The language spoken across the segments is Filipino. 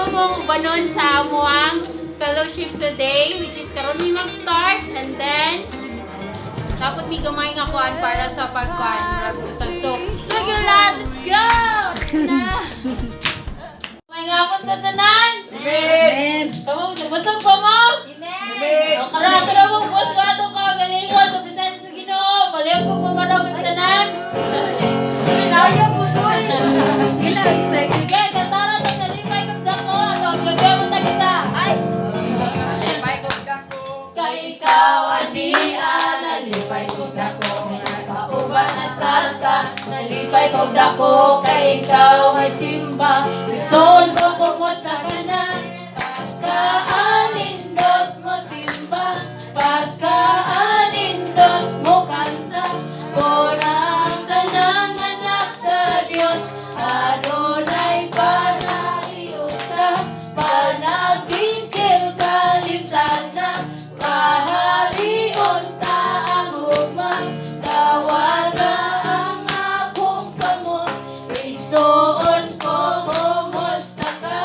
ako mong banon sa amuang fellowship today, which is karon mi mag-start, and then dapat may gamay nga kuan para sa pagkuan rag-usab. So sige lahat, let's go! Na. May ngapon sa tanan. Amen. Kamu nagbasag pa mo? Amen. O kara mo bus ka ato ka galingon sa presensya sa Ginoo. Baliw ko mamarog ang tanan. Naya po doy. Ilang second. Sige, katara to nalipay kog dako ato gyud mo tagsa. Ay. May kogdak ko. Kay ikaw ani nalipay kog dako. Kauban na salta, nalipay kog dako. Kay ikaw ay simba. Ison ko kumusta ka na? Pagkaanindot mo simba, pagkaanindot mo kanta. Porang tanang anak sa Diyos, Adonay paraiusa. Panagpingkil kalimtan na, paharion ta ang ugma. Tawaga ang akong kamot, igsoon ko kumusta ka.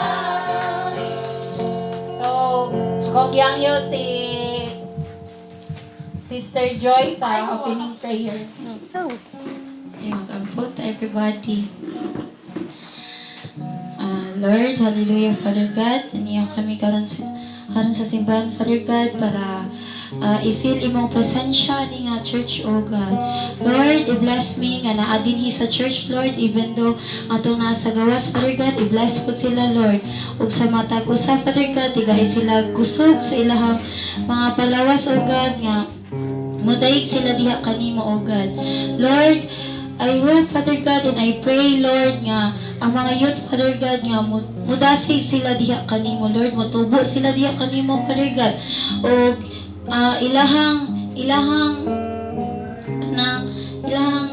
So, kogyang yo si Sister Joy sa opening prayer. Sige, mag-ampot everybody. Lord, hallelujah, Father God. Aniya kami karon sa simbahan, Father God, para i-feel imong presensya ni nga church, oh God. Lord, i-bless me nga naa dinhi sa church, Lord, even though atong nasa gawas, Father God, i-bless po sila, Lord. Ug sa matag usa, Father God, tigay sila kusog sa ilahang mga palawas, oh God, nga mudayeg sila diha kanimo, oh God. Lord, I hope, Father God, and I pray, Lord, nga ang mga youth, Father God, nga mudasig sila diha kanimo, Lord, motubo sila diha kanimo, Father God. O ilahang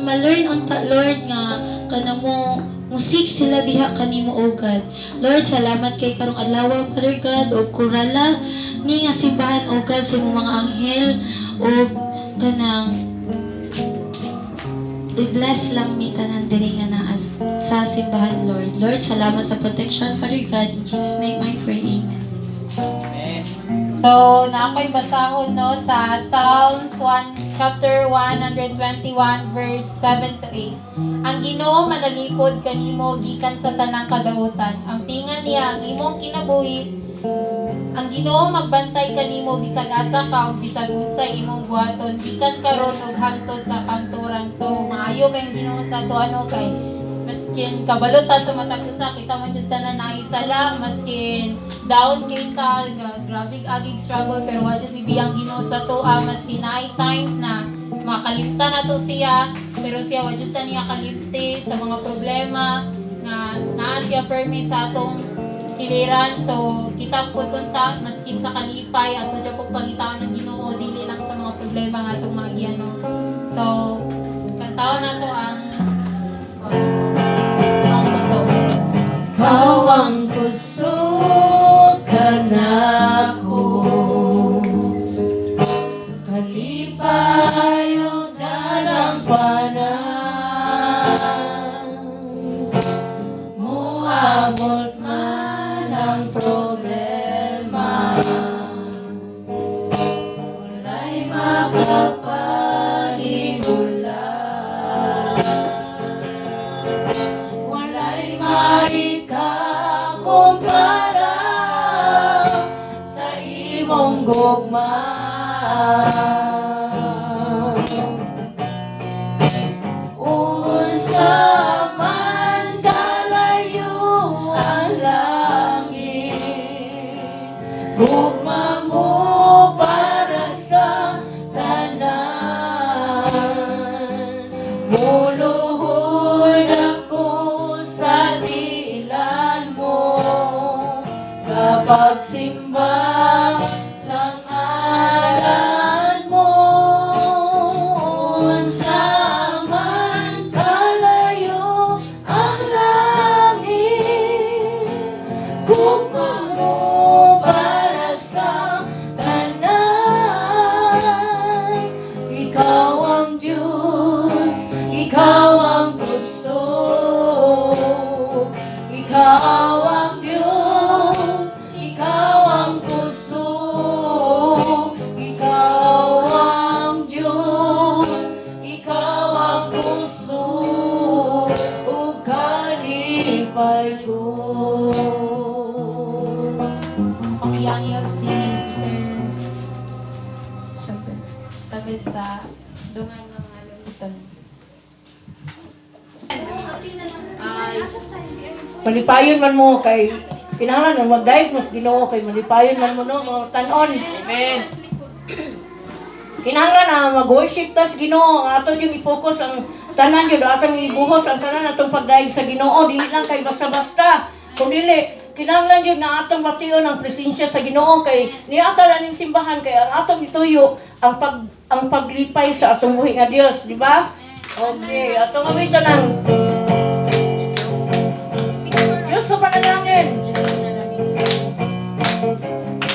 ma-learn unta, Lord, nga kanamo musik sila diha kanimo, O God. Lord, salamat kay karong adlaw, Father God, o kurala ni nga simbahan, O God, sa imong mga anghel, o kanang i-bless lang mi tanan diri nga naa sa simbahan, Lord. Lord, salamat sa protection, Father God. In Jesus' name I pray, Amen. So, nakoy basahon no sa Psalms 1 chapter 121 verse 7 to 8. Ang Ginoo manalipod kanimo gikan sa tanang kadautan. Ang tingan niya ang imong kinabuhi. Ang Ginoo magbantay kanimo bisag asa ka ug bisag unsa imong buhaton gikan karon ug hangtod sa kanturan. So, maayo kay ang Ginoo sa ato ano kay maskin kabalot ta sa matag usa kita man jud tanan naisala maskin down kita grabe agig struggle pero wa jud bibiyang Ginoo sa toa maskin naay times na makalimtan nato siya pero siya wa jud ta niya kalimti sa mga problema nga naa siya permi sa atong kiliran. So kita pud unta maskin sa kalipay ato jud pug pangitaon ng Ginoo dili lang sa mga problema nga atong mga giano. So kantaon nato ang Kawang kusog kanako kalipay ug dalang panan muabot man ang problema walay makapanigulan walay maikakumpara sa imong gugma. Unsa man kalayo ang langit, gugma mo para sa tanan. Muluhod ako sa tiilan mo sa pagsimba sa ngalan mo. Unsa man kalayo ang langit, gugma mo para sa sagad sa dungan ng mga luton. Malipayon man mo kay kinahanglan na mag-diagnose Ginoo kay malipayon man mo no mga tanon. Amen. Kinahanglan na mag-worship tas Ginoo ang ato yung i-focus ang tanan jud atong ibuhos ang tanan atong pagdaig sa Ginoo dili lang kay basta-basta kun dili kinahanglan jud na atong mation ang presensya sa Ginoo kay niata na ning simbahan kay ang atong ituyo ang paglipay sa atong buhi nga Dios, di ba? Okay, atong awitan ng Diyos sa panalangin.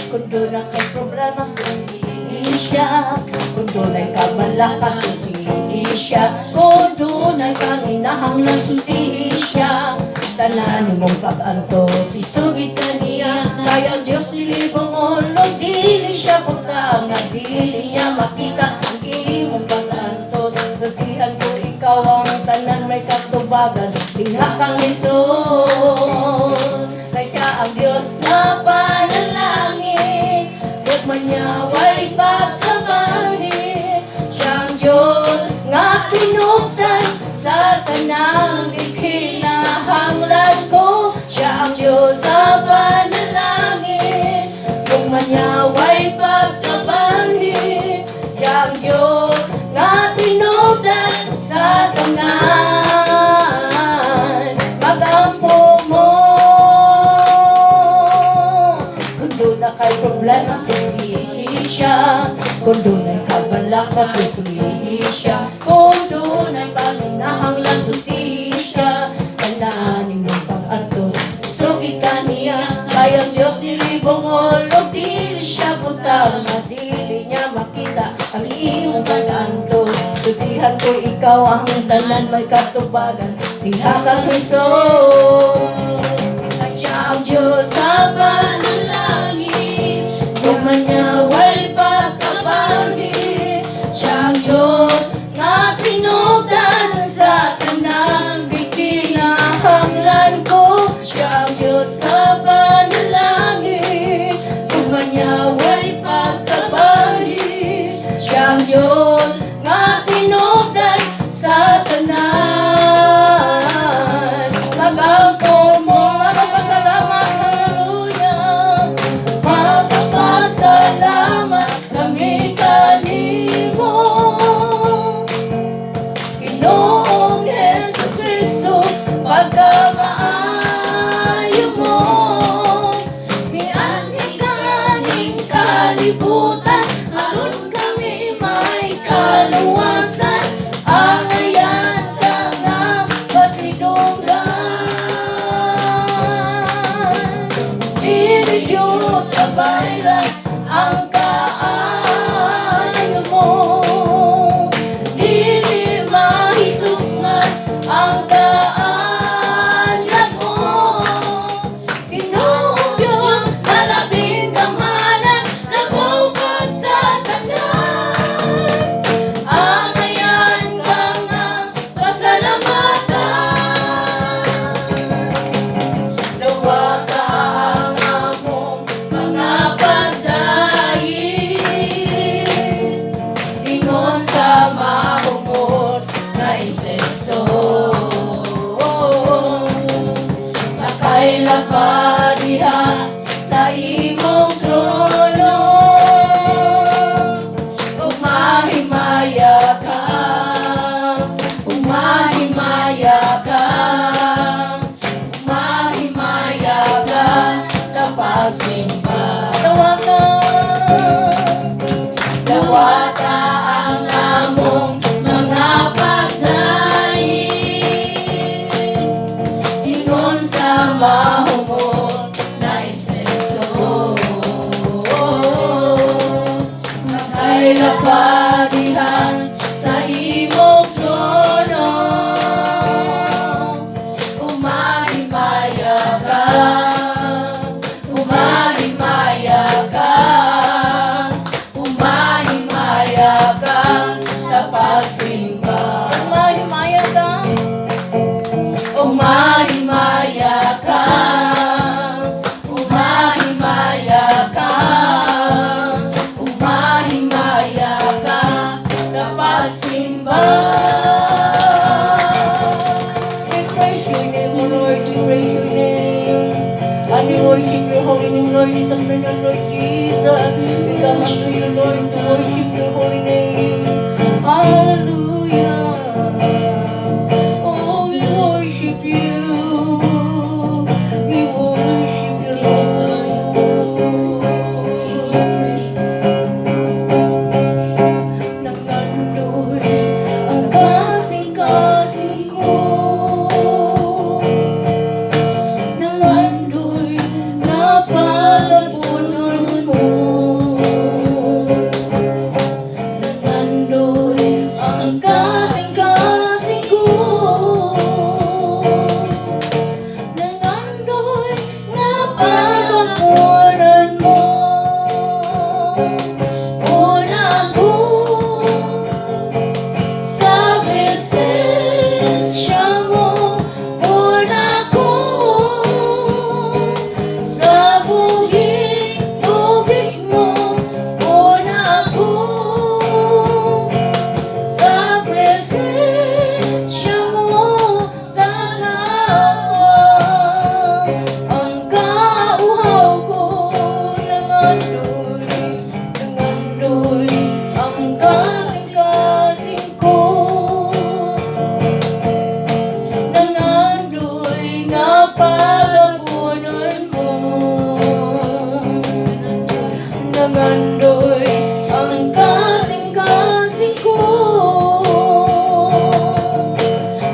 Kung doon na kay problema, sulihin siya. Kung doon ay kamalakad, sulihin siya. Kung doon ay panginahanglan, sulihin siya. Tananin mong pag-anto, isugit ka niya. Kaya ang Diyos nilibong ulong, dili siya punta. Nga dili niya makita ang imong pag-anto. Sabihan ko ikaw ang tanan may katubagan. Diha kang Jesus. Kaya ang Diyos na panalangin, huwag man niya way pagkamali. Siya ang Diyos nga pinugtan sa tanang ikinahanglan ko. Siya ang Diyos na panalangin, huwag man niya way pagkamali. Siya ang Diyos nga pinugtan sa tanang magampo mo. Kung doon na kay problema, sulihin siya. Kung doon ay kabalaka, sulihin siya. Kung doon ay panginahanglan, sulihin siya. Tananin mong pag-antos, sugit ka niya. Kaya ang Diyos nilibong ulog, dili siya butang. At dili niya makita ang iyong pag-antos. Susihan ko ikaw ang tanan may katubagan. Diha kang Jesus. Siya ang Diyos sa panalangin, huwag man niya way pagkabali. Siya ang Diyos sa pinugtan sa tanang ikinahanglan ko. Siya ang Diyos sa panalangin, huwag man niya way pagkabali. Siya ang Diyos nga pinugtan sa tanan magampo mo. Magpasalamat, hallelujah. Magpasalamat kami kanimo, Ginoong Jesucristo, pagkamaayo mo. Mianhi kaning kalibutan, aron kami may kaluwasan. Angayan ka nga pasidunggan, dili yun kabayran ang kaayo mo. Dili mahitungan ang kaalam mo. Ginoong Diyos, malabing kamanan, nabukas sa tanan. Angayan ka nga pasalamatan. Nawa ka ang among mga pagdaig, ingon sa mahumot na insenso. Nakailapad diha sa imong trono, umahimaya ka, umahimaya ka, umahimaya ka sa pagsimba. Dawata ang among mga pagdaig, ingon sa mahumot na insenso. Nakailapad diha sa imong trono, umahimaya ka, umahimaya ka, umahimaya ka sa pagsimba. Umahimaya ka, umahimaya ka, umahimaya ka, umahimaya ka worship your holy name. Hallelujah. Oh, we worship you. We worship you, Lord. Give you praise. Nangandoy ang kasing-kasing ko. Nangandoy na pagpunan mo. Nangandoy ang kasing-kasing ko. Nangandoy na pagpunan mo. Una ko sa presensya mo, una ko sa buhing tubig mo, una ko sa presensya mo, tanawa ang kauhaw ko ng andoy. Nangandoy ang kasing-kasing ko. Nangandoy nga pagpunan mo. Nangandoy ang kasing-kasing ko.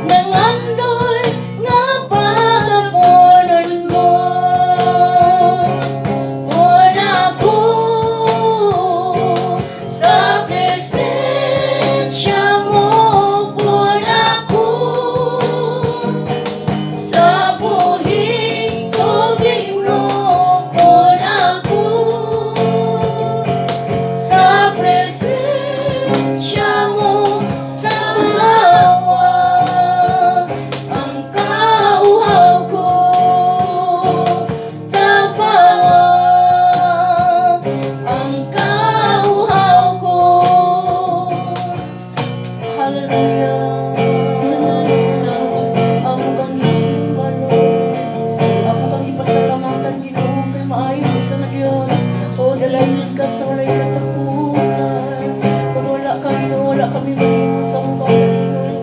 Nangandoy nga pagpunan mo. Una ko sa presensya mo, una ko sa buhing tubig mo, una ko sa presensya mo, tanawa ang kauhaw ko, tapawa ang kauhaw ko. Hallelujah. Ako kang hisimpan, Lord. Ako kang ipasalamatan, Ginoo, kay maayo ka na Diyos. O dalayan ka sa walay katapunan. Kung wala ka, Ginoo, wala kami mahimos sa mong Panginoon.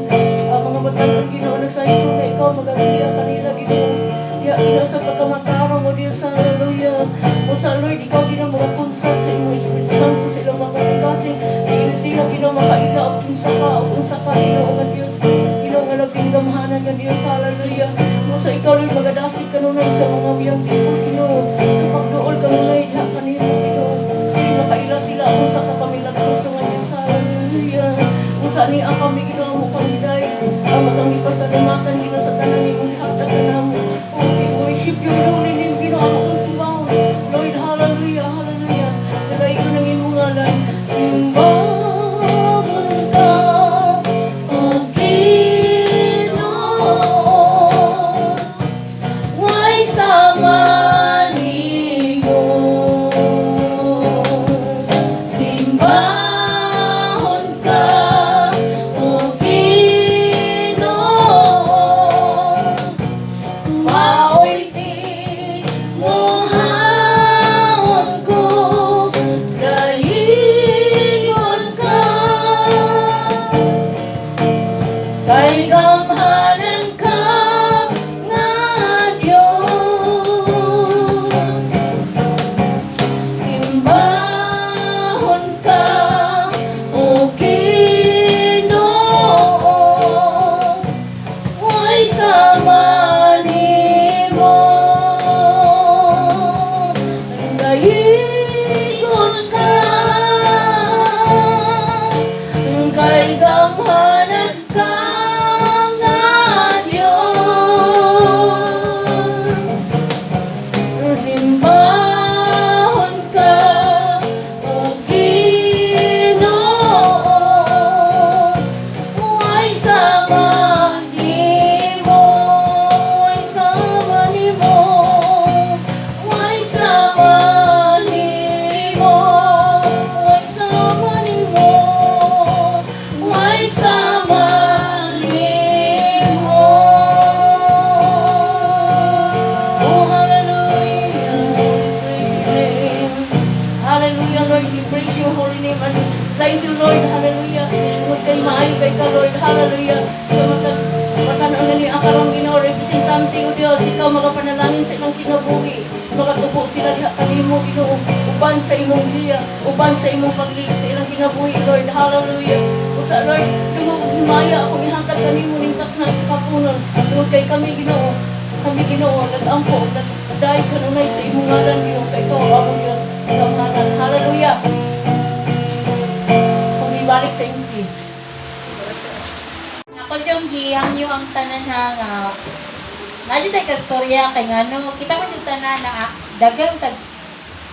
Ang mga batang Ginoo na sa iyo na ikaw magagaya kanila, Ginoo. Ya ina sa pagkamataro mo, Diyos, hallelujah. O sa Lord, ikaw Ginoo magkonsult sa imo Espiritu Santo sa ilang mga kasing-kasing. Ino sila Ginoo makaila o unsa ka Ginoo nga Diyos. Ginoo nga labing gamhanan nga Diyos, hallelujah. O sa ikaw Lord magadasig kanunay sa mga biyang people, Ginoo. Sa pagduol kanunay diha kanimo, Ginoo. Di makaila sila unsa ka pamilagros nga Diyos, hallelujah. Unsa ni ang kami Ginoo mo pamiday. Ang kami pasalamatan Ginoo sa tanan ni mong hatag kanamo. O we worship you, holy name, Ginoo, ang akong subaw. Lord, hallelujah, hallelujah. Nagay ko ng imong ngalan. Simbahan ka, O Ginoo. Way sama nimo. Simbahon ka, O Ginoo. Thank you, Lord. Hallelujah. Huwag kayo maayo kay ka, Lord. Hallelujah. Matanaw na niya ang karong Ginoo, representante o Diyos. Ikaw magapanalangin sa ilang kinabuhi. Magatubo sila diha kanimo, Ginoo. Uban sa imong giya, uban sa imong paglili sa ilang kinabuhi, Lord. Hallelujah. Usa, Lord, tungod himaya akong ihangkat kanimo ning takna sa kapunon. Tungod kay kami, Ginoo. Kami, Ginoo, nag-ampo, nag-dahil kanunay sa imong ngalan, Ginoo. Kay ikaw, among Diyos. Ngalan. Hallelujah. Kung ibalik sa imong giya. Ako yung gihang yung ang tanan ha nga. Nadyo tayo kastorya kay nga no, kita mo yung tanan na dagang tag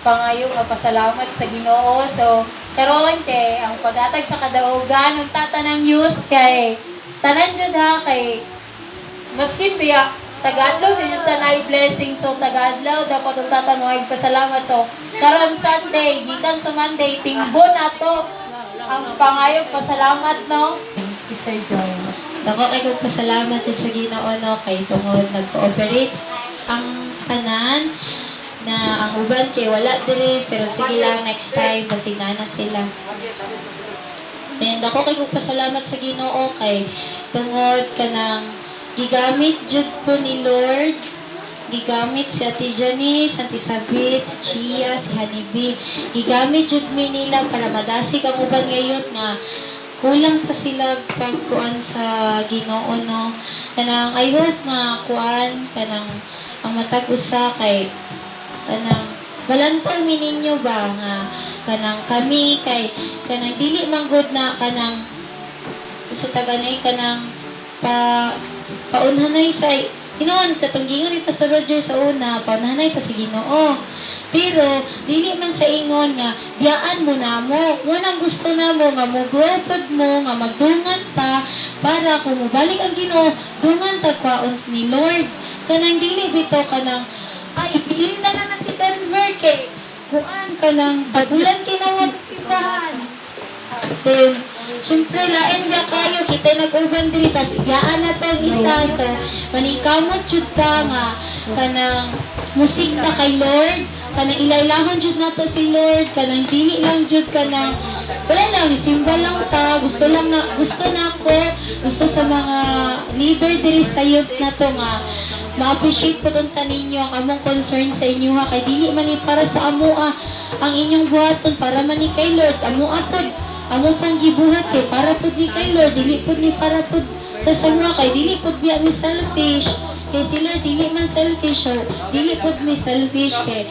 pangayo nga pasalamat sa Ginoo. So, karon te ang pag-atag sa kadaugan ng tatanang youth kay tanan jud ha kay maski biya tagadlaw din tanay blessing so tagadlaw dapat ang tatan mo ay pasalamat so karon Sunday gikan sa Monday tingbon ato ang pangayog pasalamat no. Sister Joy. Dako kay kong pasalamat jud sa Ginoo no kay tungod nag-cooperate ang tanan na ang uban kay wala diri pero sige lang next time pasigana sila. Then dako kay kong pasalamat sa Ginoo kay tungod kanang gigamit jud ko ni Lord. Gigamit si Ate Janice, Ate Sabit, si Chia, si Hanibi. Gigamit jud mi nila para madasig ang uban ngayon nga kulang pa sila pagkuan sa Ginoo no. Kanang I hope nga kuan kanang ang matag usa kay kanang malantaw mi ninyo ba nga kanang kami kay kanang dili manggod na kanang sa taganay kanang paunhanay sa Inoon, katong gingon ni Pastor Roger sa una, paunhanay ta si Ginoo. Pero, dili man sa ingon nga, biyaan mo na mo. Munang gusto na mo nga mo gropod mo, nga magdungan ta, para kung mabalik ang Ginoo, dungan ta kwaon ni Lord. Kanang dili bitaw kanang, ay, ipilin na na si Denver kay, kuan kanang, bagulan kinawag simbahan. Then, siyempre, lain biya kayo, kita nag-uban diri, tas ibiyaan na to isa, so, maningkamot jud ta nga, kanang, musik ta kay Lord, kanang ilailahon jud na to si Lord, kanang dili lang jud kanang, wala lang, simba lang ta, gusto na ako, gusto sa mga leader diri sa youth na to nga, ma-appreciate po itong taninyo ang among concern sa inyo ha, kay dili man ni para sa amoa, ang inyong buhaton, para man ni kay Lord, amoa po, among pang gibuhat kay para pud ni kay Lord dili pud ni para pud sa mga kay dili pud biya mi selfish kay si Lord dili man selfish so dili pud mi selfish kay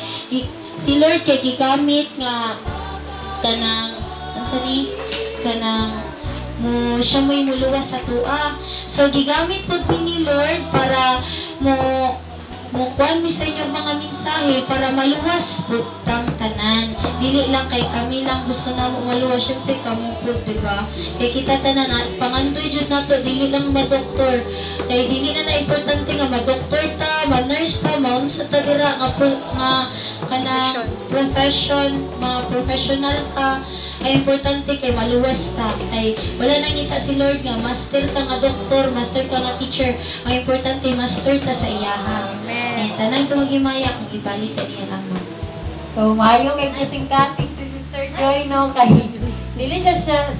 si Lord kay gigamit nga kanang unsa ni kanang mo siya mo'y muluwas sa tua so gigamit pud mi ni Lord para kuan mi sa inyong mga mensahe para maluwas pud tang tanan. Dili lang kay kami lang gusto na mo maluwas, syempre kamo pud, di ba? Kay kita tanan pangandoy jud nato dili lang ma-doktor. Kay dili na importante nga ma-doktor ta, ma-nurse ta, maunsa ta dira nga kana professional ka. Ay importante kay maluwas ta. Ay wala nang kita si Lord nga master ka nga doktor, master ka nga teacher. Ang importante master ta sa iyaha. Amen. Tanang itong himaya kung ibalik ka niya lang mo. So, mayo kay blessing kating si Sister Joy, no? Kay, dili siya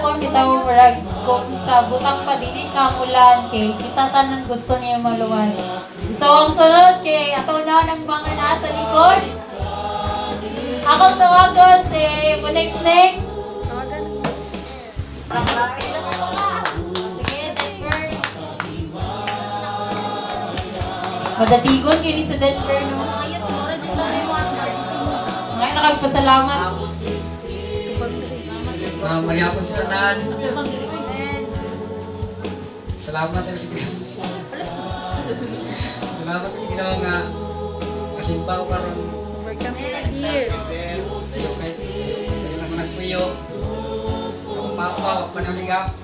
kon, bitaw, marag, kung sa butang pa, dili siya mulan, kay kita tanan gusto niya maluwas. So, ang sunod, kay, ato na ng mga nasa likod. Akong tawagon, si Punek-Nek. Madatigon kini sa Denver no. Ngayon nakagpasalamat. Mayapon sa tanan. Salamat sa Ginoo. Salamat sa Ginoo nga kasimbaw karon. Ayo kay naman nagpuyo. Ang papa panaligap.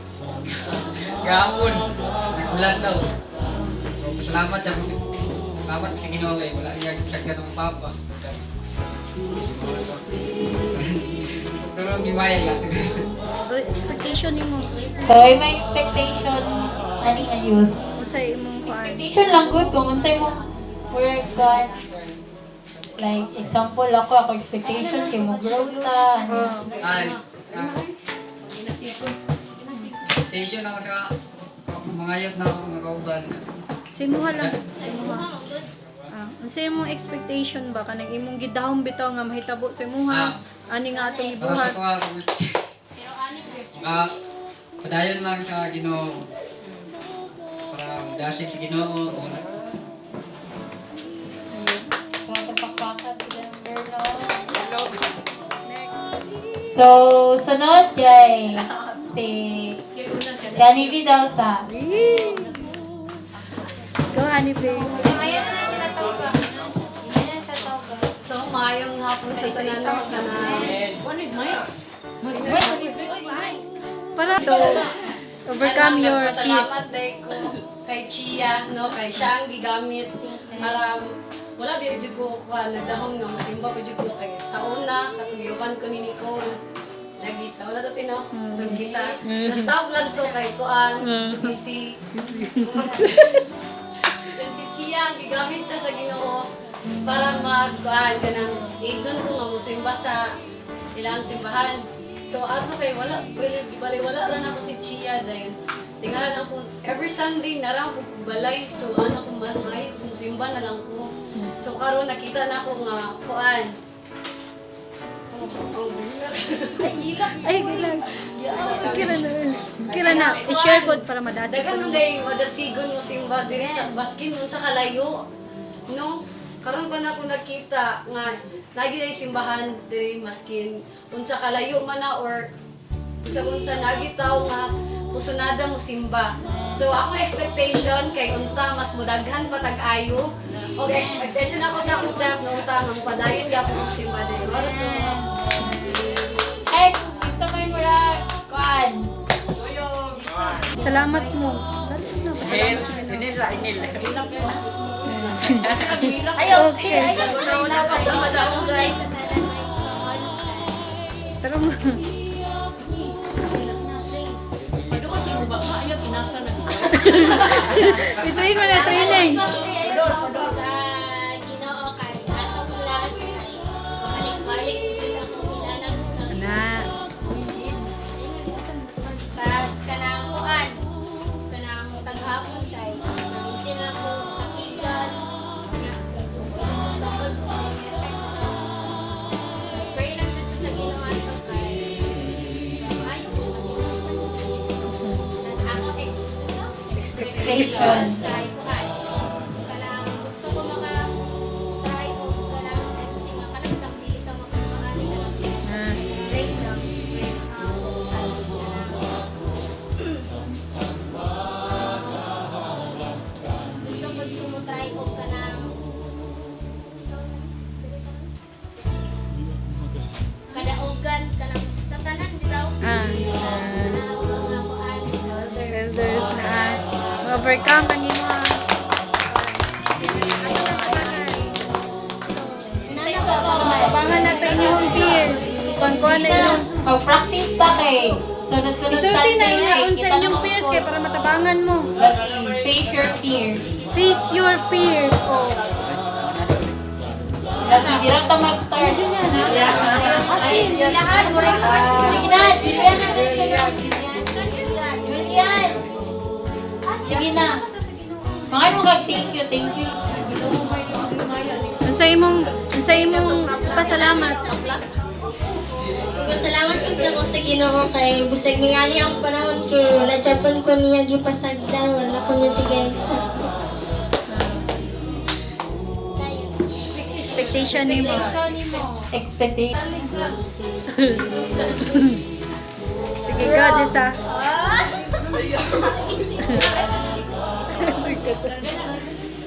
Gapon. Nagulan daw. Salamat sa Ginoo kay wala niya sagdan ng papa. Pero gimaya lang. Expectation nimo. So, may expectation ani nga youth. Usay imong kuan. Expectation lang good kung unsay mo work God. Like, example ako expectation kay mo grow ta. Ay, station ako sa mga yun na mga kauban. Simuha lang. Simuha. Unsa imong expectation ba kanang imong gidahom bitaw nga mahitabo sa imuha? Ani nga atong Para sa ibuhat? kuha, padayon lang sa Ginoo. Para dasig sa Ginoo. So, sunod kay si Gani V daw sa. Go, Hanibe. So, mayong hapon sa tanan ka na. Para to overcome your fear. Salamat day ko kay Chia, no, kay siya ang gigamit para wala biya jud ko nagdahom nga musimba pa jud ko kay sa una katuyuban ko ni Nicole lagi sa una dati no tug kita na-stop lang to kay kuan busy then si Chia ang gigamit siya sa Ginoo para mag-kuan kanang ignon ko nga musimba sa ilang simbahan. So ato kay wala bali wala ra na ko si Chia dayon. Tingala lang ko every Sunday na ra ko balay. So ano ko may musimba na lang ko. So karon nakita na ko nga kuan. Ay, gilang. Kira na. I-share ko para madasi Dagan ko. man day madasigon mo simba diri sa baskin unsa kalayo. No? Karon pa na ako nakita nga nagi day simbahan diri maskin unsa kalayo man na or unsa nagitaw nga pusunada mo simba. So ako expectation kay unta mas mudaghan pa tag-ayo. Og expectation ako sa concept na unta nga padayon gyapon og simba diri. Ay, gusto may mura kuan. Salamat mo. Dali na. Pasalamat sa Ginoo. Ay, okay. Wala pa sa madawong guys. Pero mo. Ituin mo na training. Sa Ginoo kay atong lakas kay balik-balik jud ako ilalang Na. tas kanang kuan kanang taghapon kay maintain lang ko takigan tungkol po sa effect ko daw. Pray lang dito sa Ginoo ato kay ay tas ako Expectation. kay kuan kanang gusto ko maka-try o kanang MC nga kanang tambili ka makamaan kanang pray lang tas gusto ko tumutry o kanang kadaogan kanang sa tanan bitaw kanang mga kuan Elders na. Overcome ang imo. Abangan natin inyong fears. Kuan na inyong. Mag-practice ta kay. Sunod-sunod Isulti na Sunday, inyong kita sa inyong naman fears po. kaya para matabangan mo. Face your fear. Face your fears. Oh. Lagi, di lang ta mag-start. Sige na, Julian. Sige na. Mga mo thank you. Sa imong pasalamat. Salamat kag ako sa Ginoo kay busag ningali ang panahon kay wala Japan ko niya gipasagdan wala ko niya tigay sa. Expectation nimo. Expectation. Sige, go, Jessa.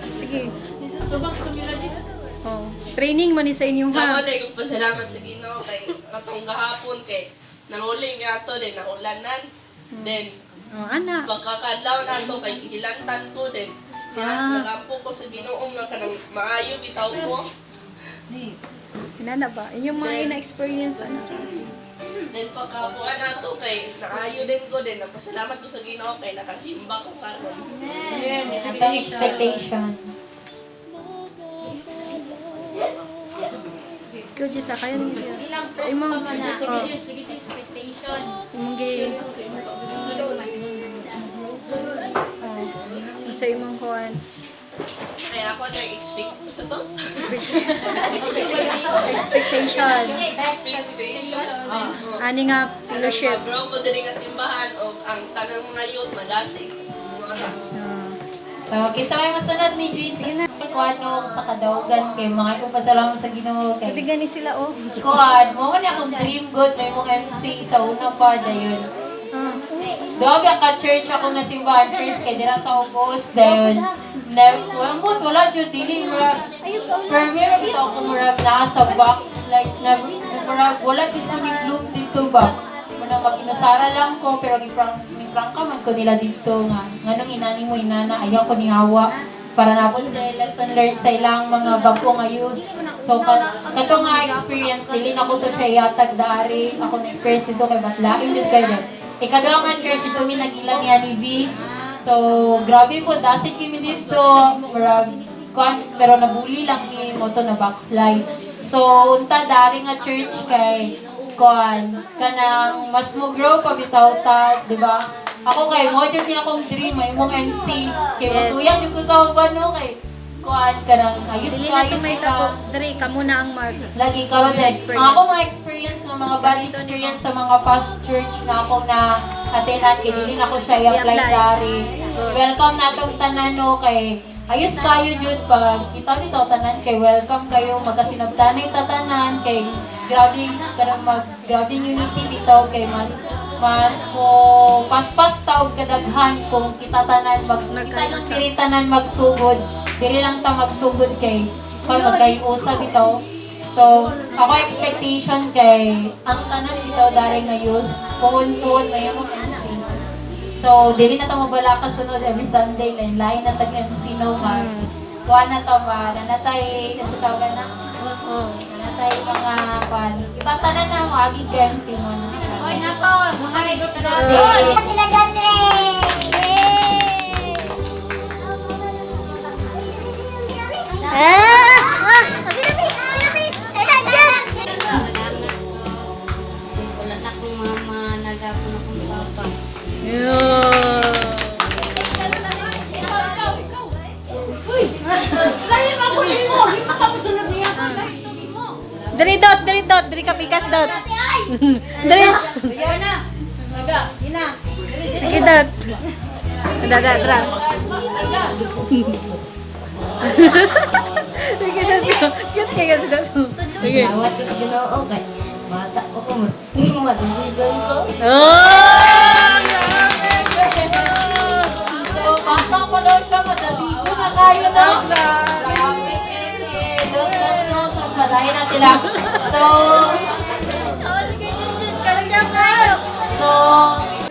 Sige. Oh, training mo ni sa inyong Ako ha. din kong pasalamat sa Ginoo kay atong gahapon kay nanguli nga ato din naulanan. Then Oh, ana. pagkakadlaw na ato kay gihilantan ko din. Nagampo ko sa Ginoo nga kanang maayo bitaw ko. Inana ba? Inyong mga ina-experience ano? Then pagkabuan nato kay naayo din ko din. Nagpasalamat ko sa Ginoo kay nakasimba ko karon. Ito expectation. Ikaw, Jessa, kaya niyo siya. Imong, Sige, expectation. imong gi... Sa imong kuhan. Ay, ako na-expect sa to. Expectation. Expectations. Ani nga, fellowship. Mag-grow ko din nga simbahan o ang tanang mga youth, madasig. Wala. So, kita may masunod ni Jesus. Kung ano sa kadaugan kay mga kong pasalamat sa Ginoo kay Bigyan ni sila, oh. kuan mo man akong dream good may mong MC sa una pa dayon. Dobi ka church ako na simbahan first kay dira sa Ubos dayon. Wala jud dili murag. Pero meron bitaw ko murag naa sa box like na murag wala jud ko ni bloom dito ba. Muna mag-inusara lang ko pero giprank ka man ko nila dito nga nganong inani mo inana ayaw ko ni hawa para napon sa lesson learned sa ilang mga bago nga use. So kato nga experience dili na ko to siya yatag dari ako na experience dito kay batlain jud kayo. Ikadaw nga church ito mi nagilan niya ni V. So grabe po dati kimi dito murag kuan pero nabuli lang ni mo to na backslide. So unta dari nga church kay kuan kanang mas mo grow pa bitaw ta, di ba? Ako kay mo jud niya akong dream may mong MC kay masuya jud ko sa uban no kay kuan kanang ayos Dili na kayo to may tapo. Dre, kamo na ang mark. lagi karon din Experience. ang ako mga experience ng mga bad experience sa mga past church na ako na attenan kay dili na ko siya i-apply I-apply. dari. Welcome natong tanan no kay ayos kayo jud pag kita bitaw tanan kay welcome kayo magasinabtanay tatanan kay grabe karang grabe unity bitaw kay mas mo paspas taog kadaghan kung kita tanan kita lang diri tanan magsugod diri lang ta magsugod kay pag magkayusa bitaw. So ako expectation kay ang tanan bitaw dari ngayon puhon-puhon mayamong MC. So dili na ta mabala ka sunod every Sunday lain na tag MC no mas kuha na ta ba nanatay ano tawagan na nanatay mga pan kita tanan na maagi kay MC mo na. Oy nako mga idol ka na. Sila Jandre! Salamat ko. Kasi wala na akong mama, nagapon akong papa. Dre dot, dre ka pikas dot. Dre. Sige dot. Dra. Sige dot. Cute kayo si dot. Sige. Awat ko sa Ginoo kay bata ko ko. Hindi matutugan ko. Oh! So basta pa daw siya madaligo na kayo na. Grabe don't know so padahin na sila.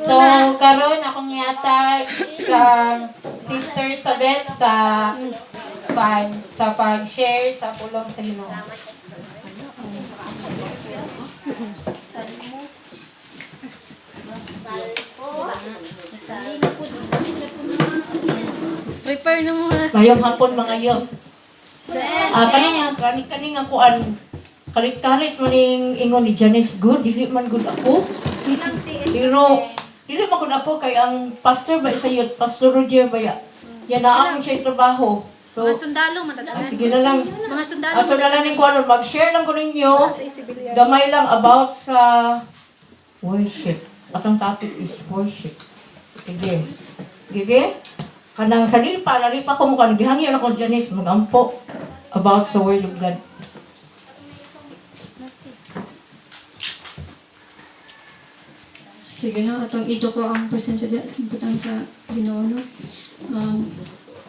So karon akong yata kang Sister Sabet sa pag-share sa pulong sa Ginoo. Prepare na mo ha. Mayong hapon mga yo. Kani nga kuan kalit-kalit man ning ingon ni Janice good, dili man good ako. Pero dili man good ako kay ang pastor ba sa youth, Pastor Roger ba ya. Yan na siya trabaho. So, Mga sundalo matatagan. sige na lang. Mga sundalo Ato na lang ning kuan mag-share lang ko ninyo. matatagan. Gamay lang about sa worship. Atong topic is worship. Sige. Sige. Kanang salipa, nalipa ko mo kanang gihangyo na ko Janice magampo about the word of God. Sige na, atong ito ko ang presensya diya sa butang sa Ginoo no.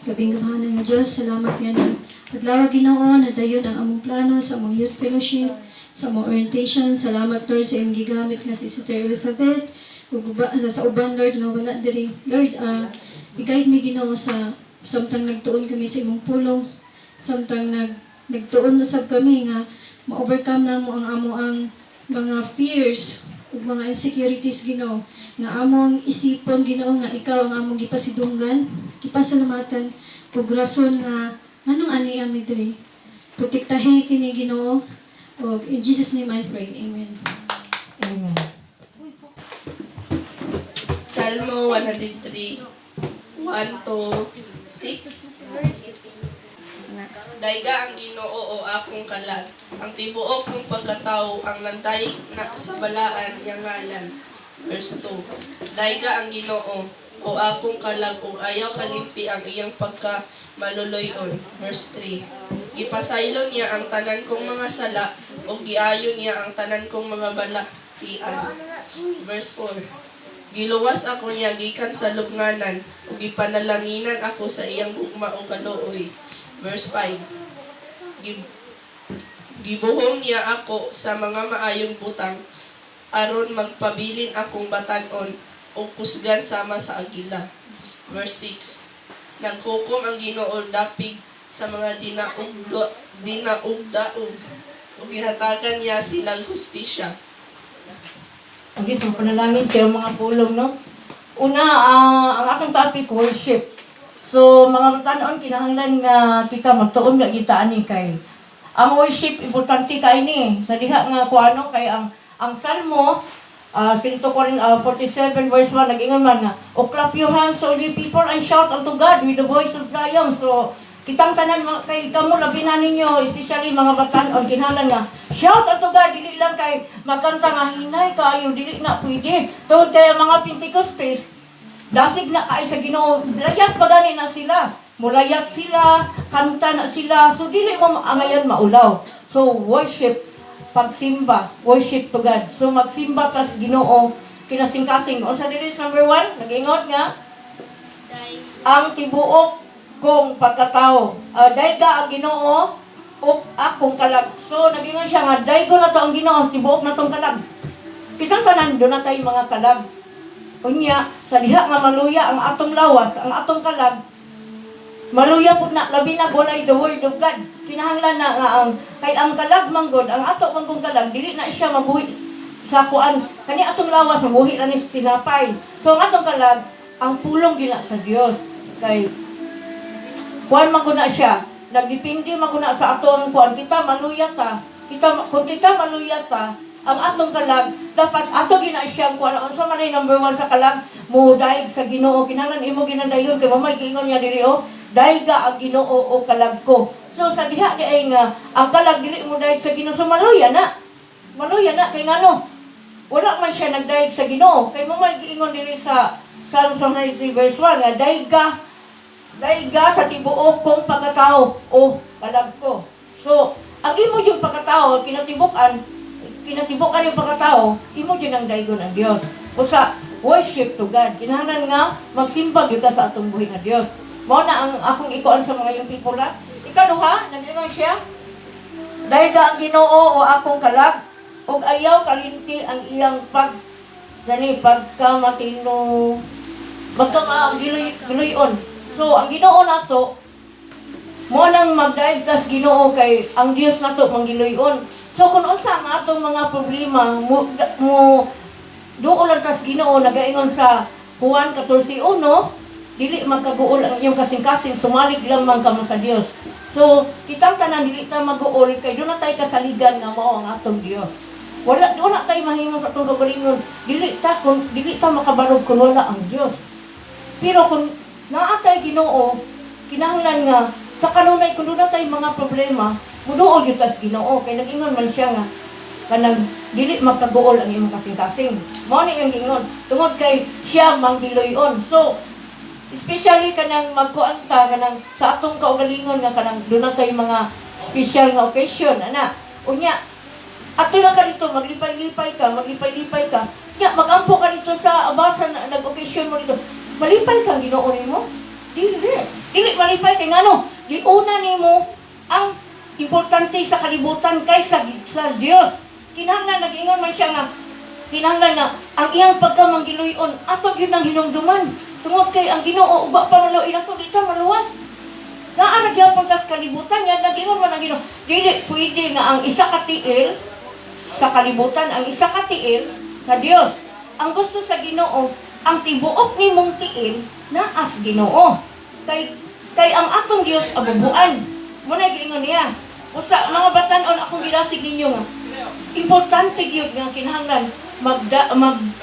Gabing gamahanan nga Dios, salamat nga na adlaw Ginoo na dayon ang among plano sa among youth fellowship, sa among orientation. Salamat Lord sa imong gigamit nga si Sister Elizabeth ug sa uban Lord nga wala diri. Lord, i-guide mi Ginoo sa samtang nagtuon kami sa imong pulong, samtang nagtuon na sab kami nga ma-overcome namo ang mga fears ug mga insecurities Ginoo nga among isipon Ginoo nga ikaw ang among gipasidunggan, gipasalamatan ug rason nga nganong ani ami diri. Protektahi kini Ginoo Oh, in Jesus' name I pray. Amen. Amen. Salmo 103, 1 to 6. Daiga ang Ginoo o akong kalag, ang tibuok ng pagkatao, ang landay na sa balaan yang ngalan. Verse 2. Daiga ang Ginoo o akong kalag, o ayaw kalimti ang iyang pagkamaluluyon. Verse 3. Gipasaylo niya ang tanan kong mga sala, o giayo niya ang tanan kong mga balatian. Verse 4. Giluwas ako niya gikan sa lubnganan, o gipanalanginan ako sa iyang gugma o kaluoy. Verse 5. Gibuhong niya ako sa mga maayong butang, aron magpabilin akong batanon o kusgan sama sa agila. Verse 6. Naghukom ang Ginoo dapig sa mga dinaugdaog, o gihatagan niya silang hustisya. Ang Diyos, ang panalangin siya mga pulong, no? Una, ang atong topic, worship. So, mga batanon, kinahanglan nga kita magtuon nga kita ani kay ang worship, importante kay ni. Sa diha nga kung ano, kay ang Salmo, 47 verse 1, nag-ingon man nga, O clap your hands, all ye people, and shout unto God with the voice of triumph. So, kitang tanan kay kamo labi na ninyo, especially mga batanon, kinahanglan nga shout unto God, dili lang kay magkanta nga hinay kayo, dili na pwede. Tungod kay mga Pentecostes, dasig na kay sa Ginoo, layat pa gani na sila. Mulayat sila, kanta na sila, so dili mo ngayon maulaw. So worship, pagsimba, worship to God. So magsimba tas Ginoo, kinasing-kasing. O sa lyrics number 1, nag-ingot nga, ang tibuok kong pagkatao. Daiga ang Ginoo, o akong kalag. So nag-ingot siya nga, daigo na to ang Ginoo, tibuok na tong kalag. Kitang tanan, doon na tayo mga kalag. Unya, sa diha nga maluya ang atong lawas, ang atong kalag, maluya po na, labi na walay the word of God. Kinahanglan na nga kay ang kalag manggod, ang ato manggong kalag, dili na siya mabuhi sa kuan. Kani atong lawas, mabuhi na ni tinapay. So ang atong kalag, ang pulong gina sa Dios. Kay kuan manggod na siya, nagdipindi manggod na sa atong kuan. Kita maluya ta, kung kita maluya ta, ang atong kalag, dapat ato gina siyang kuan. Unsa man ay number 1 sa kalag, mudaig sa Ginoo. Kinahanglan imo ginadayon kay mamay giingon niya diri o, daiga ang Ginoo o kalag ko. So sa diha di ay nga ang kalag dili mo daig sa Ginoo, so maluya na. Maluya na kay ngano? Wala man siya nagdaig sa Ginoo. Kay mamay giingon diri sa Psalm 103 verse 1 nga daiga sa tibuok kong pagkatao o kalag ko. So ang imo yung pagkatao kinatibukan yung pagkatao, imo dyan ang daigon ang Diyos. O sa worship to God, kinahanglan nga magsimba gyud sa atong buhi nga Diyos. Mao na ang akong ikuan sa mga yung pipula. Ikaduha, nag-ingon siya, daiga ang Ginoo o akong kalag, ug ayaw kalinti ang iyang pagkamatino, giluyon. So ang Ginoo nato, mo nang magdaig tas Ginoo kay ang Dios nato manggiluyon. So kung unsa ang atong mga problema mo duol lang tas Ginoo, nagaingon sa Juan 14:1, dili magkaguol ang iyong kasing-kasing, sumalig lamang kamo sa Dios. So kitang tanan dili ta maguol kay do na tay kasaligan nga mao ang atong Dios. Wala tay mahimo sa tulo galingon, dili ta makabarog kun wala ang Dios. Pero kung naa tay Ginoo, kinahanglan nga sa kanunay kun do na tay mga problema, muduol gyud tas Ginoo kay nag-ingon man siya nga kanang dili magkaguol ang imong kasing-kasing. Mao ni yung ingon tungod kay siya manggiloyon. So especially kanang magkuanta kanang sa atong kaugalingon nga kanang dunay tay mga special nga occasion ana. Unya ato lang ka dito maglipay-lipay ka. Nya magampo ka dito sa abasa na nag-occasion mo dito. Malipay kang Ginoo nimo? Dili malipay kay ngano? Giuna nimo ang importante sa kalibutan kaysa sa Dios. Kinahanglan nag-ingon man siya nga kinahanglan nga ang iyang pagkamanggiluyon ato gyud ang hinumduman. Tungod kay ang Ginoo uba pa maluoy ato dito maluwas. Naa na gyapon sa kalibutan nga nag-ingon man ang Ginoo. Dili pwede nga ang isa ka tiil sa kalibutan, ang isa ka tiil sa Dios. Ang gusto sa Ginoo, ang tibuok nimong tiil naas Ginoo. Kay ang atong Dios abubuan. Muna giingon niya. Usa mga batan-on akong gilasig ninyo nga. Importante gyud nga kinahanglan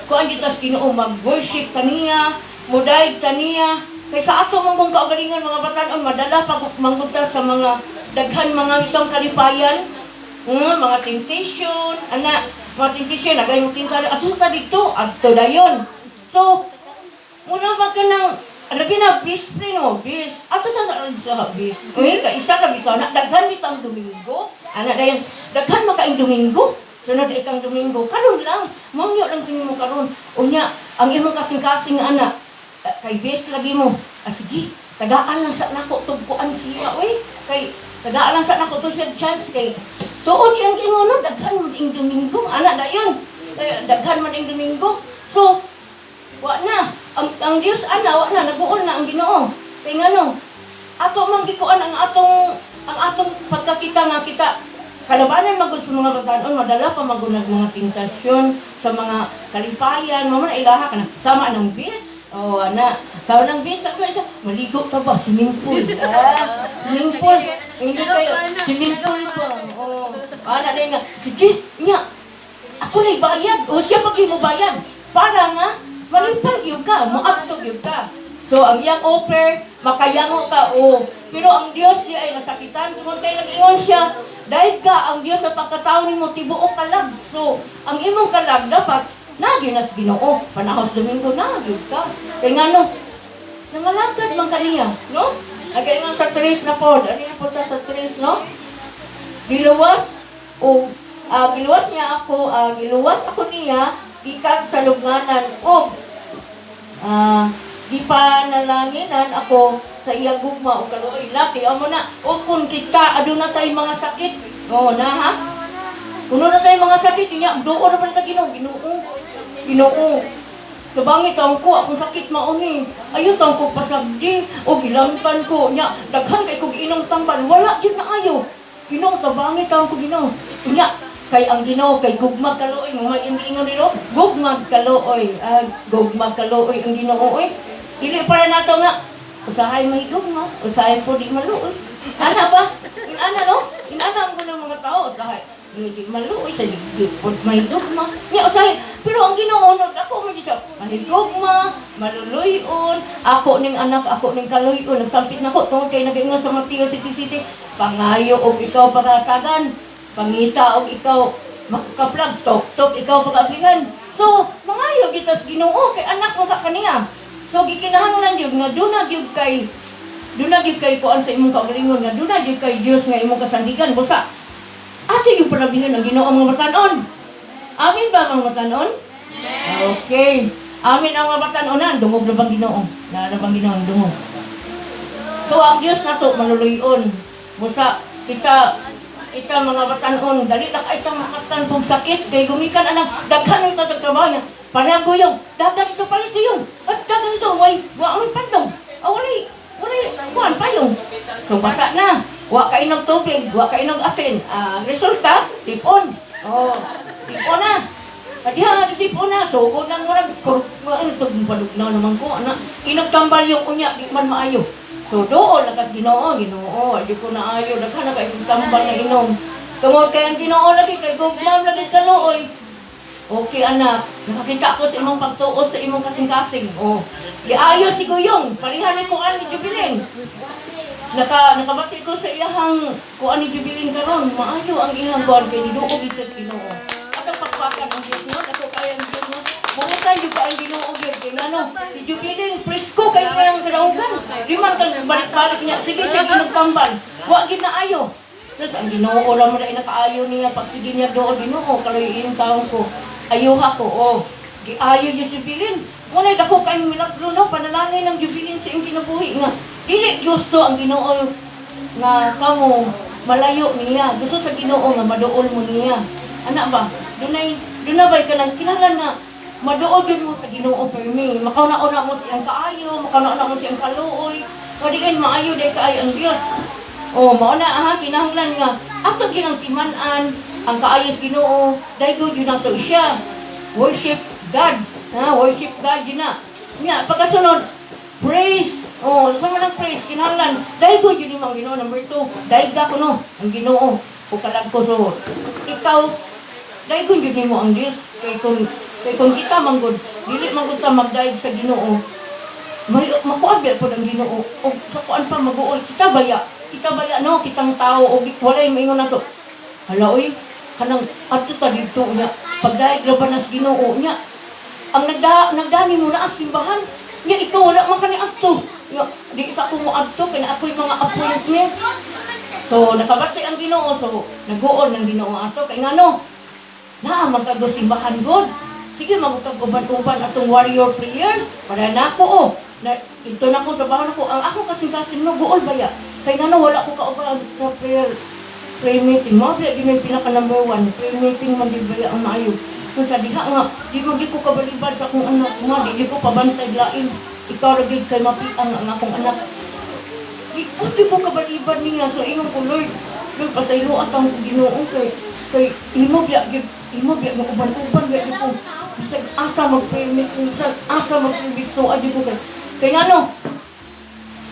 kuan gyud tas Ginoo mag-worship kaniya, mudaig kaniya. Kay sa ato man kung kaugalingan mga batan-on madala pag mangguta sa mga daghan mga isang kalipayan, mga temptation, mga temptation nagay mo tingkala ato ta dito, adto dayon. So, muna ba ka ng alabi na, bis, prino, bis. Ato na sa bis. Uy, isa ka bisa na, daghan bitang Domingo. Anak na yan, daghan makaing Domingo. Sunod ikang Domingo. Karon lang, mangyo lang tingin mo karon. Unya, ang imong kasing-kasing anak, kay bis lagi mo. Sige, tagaan lang sa nako, tugkuan siya. Uy, kay, tagaan lang sa nako, to siya chance kay, tuod yung ingon, daghan mo ing Domingo. Anak na yun, daghan mo ing Domingo. So, wa na. Ang Dios wa na nabuol na ang Ginoo. Kay ngano? Ato man gikuan ang atong pagkakita nga kita kalabanan magud sa mga batan-on madala pa magud mga tentasyon sa mga kalipayan mo na ilaha kana sama ng beach. Oh ana, sama ng beach sa isa maligo ta ba swimming pool. Swimming pool. Hindi kayo swimming pool pa. Oh, ana din nga. Sige, nya. Ako na bayad. O siya pag mo bayad. Para nga malipag yung ka, maabstog yung ka. So, ang iyang offer, makayango ka, Pero ang Diyos niya ay nasakitan. Kung kayo nag-ingon siya, dahil ka, ang Diyos sa pagkatao ni mo, tibuok kalag. So, ang imong kalag, dapat, nagyo na sa Ginoo. Panahos Domingo, nagyo ka. Kaya nga, nangalagad man kaniya, no? Nag-ingon sa tres na po. Ano na po sa tres, no? Giluwas, giluwas niya ako, giluwas ako niya, ikan sa lugnanan o di pa nalanginan ako sa iyang gugma o kaluoy laki amo na o kung kita aduna tay mga sakit na ha kuno na tay mga sakit niya duo na pala Ginoo subangit ang ko akong sakit mauni ayo tang ko pasagdi o gilamtan ko nya daghan kay ko giinom tambal wala jud na ayo Ginoo tabangit ang ko Ginoo nya kay ang Ginoo kay gugmag kaluoy mo ingon dito gugmag kaluoy ang Ginoo oy dili para nato nga usahay may gugma usahay po di maluoy ana ba inana no inana mo ng mga tao usahay di maluoy sa di po may gugma nya usahay pero ang Ginoo no ako man siya manigugma maluluyon ako ning anak ako ning kaluyon nagsampit nako tungod kay nag-ingon sa Mateo City pangayo og ikaw paratagan pangita og ikaw makaplag tok ikaw pag-ablihan. So, mangayo kita sa Ginoo kay anak mo ka kaniya. So, gikinahanglan jud nga duna jud kay kuan sa imong kaugalingon nga duna jud kay Dios nga imong kasandigan busa. Asa yung panabihan ng Ginoo ang mga batan-on? Amin ba ang mga batan-on? Okay. Amin ang mga batan-onan dungog na bang Ginoo? Na bang Ginoo dungog. So, ang Dios nato manuluyon. Busa kita mga batan-on, dali lang ay itang makatan kong sakit, kay gumikan anak, daghan yung tatagtrabaho niya, parang guyong, dadag ito palit yun, at dagang ito, wala pandong, wala payong. So basa na, wala ka inong tubig, wala ka inong asin, resulta, tipon, tipon na, adiha nga tipon na, so kung nang marag, ito, balugnaw naman ko, inagtambal yung kunya, di man maayo. So doon lagat Ginoo, di ko na ayo daghan na kay tambal na inom. Tungod kay ang Ginoo lagi kay gugmam lagi kaluoy. Okay anak, nakakita ko sa imong pagtuos sa imong kasing-kasing. Giayo si Guyong, parihan ko ani Jubilin. Nakabati ko sa iyahang kuan ni Jubilin karon, maayo ang iyang kuan kay niduog ito Ginoo. Atong pagpakan ang Dios no, ako kay ang Dios no. Bukan juga ang Ginoo gyud kay ngano, si Jubilin presko kay iyang kadaugan. Di man kan balik-balik niya, sige siya ginagtambal. Wa gid na ayo. Tapos ang Ginoo ra mo dai nakaayo niya pag sige niya doon Ginoo kaloyin taon ko. Ayuha ko giayo ni Jubilin. Wala dako kay milagro no panalangin ng Jubilin sa iyang kinabuhi nga. Dili gusto ang Ginoo nga kamo malayo niya. Gusto sa Ginoo nga maduol mo niya. Ana ba? Dunay ba kanang kinahanglan na maduol yun mo sa Ginoo permi. Makauna-una mo siyang kaayo, makauna-una mo siyang kaluoy. Pwede kayo maayo dahil kaayo ang Diyos. Mauna kinahanglan nga. Ato ginang timanan, ang kaayo Ginoo, dahil ko yun ato siya. Worship God. Worship God yun na. Nga, pagkasunod, praise. Oh, sa man ang praise kinahanglan. Dahil ko yun ang Ginoo number 2. Dahil ka ko no, ang Ginoo o kalag ko so. Ikaw dahil ko yun mo ang Dios kay kung kita manggod, dili manggod ta magdaig sa Ginoo. May makuabya po ng Ginoo. O sa kuan pa maguol kita baya no kitang tao o walay maingon nato. Hala oy, kanang adto ta dito nya pagdaig laban nas Ginoo nya. Ang nagdani mo na ang simbahan. Nya ikaw wala man kani adto. Nya di sa ko mo adto kay na ako'y mga appointment niya. So nakabati ang Ginoo so naguol ng Ginoo ato kay ngano? Na magkago simbahan god. Sige magutag uban-uban atong warrior prayer para nako oh. Na ito na ko trabaho nako ang ako kasing no guol baya. Kay ngano wala ko kauban sa prayer meeting mo di gyud pinaka number 1 prayer meeting man di baya ang maayo. Kung sa diha nga, di mo di ko kabalibad sa akong anak mo, di ko pabantay lain. Ikaw lagi kay mapiang ang akong anak. Di ko kabalibad niya. So, ingon ko, Lord, pasaylo at ang Ginoo kay imo biya mo uban-uban biya ko. Bisag asa mag-permit, bisag asa mag-service, so adi ko kay ngano,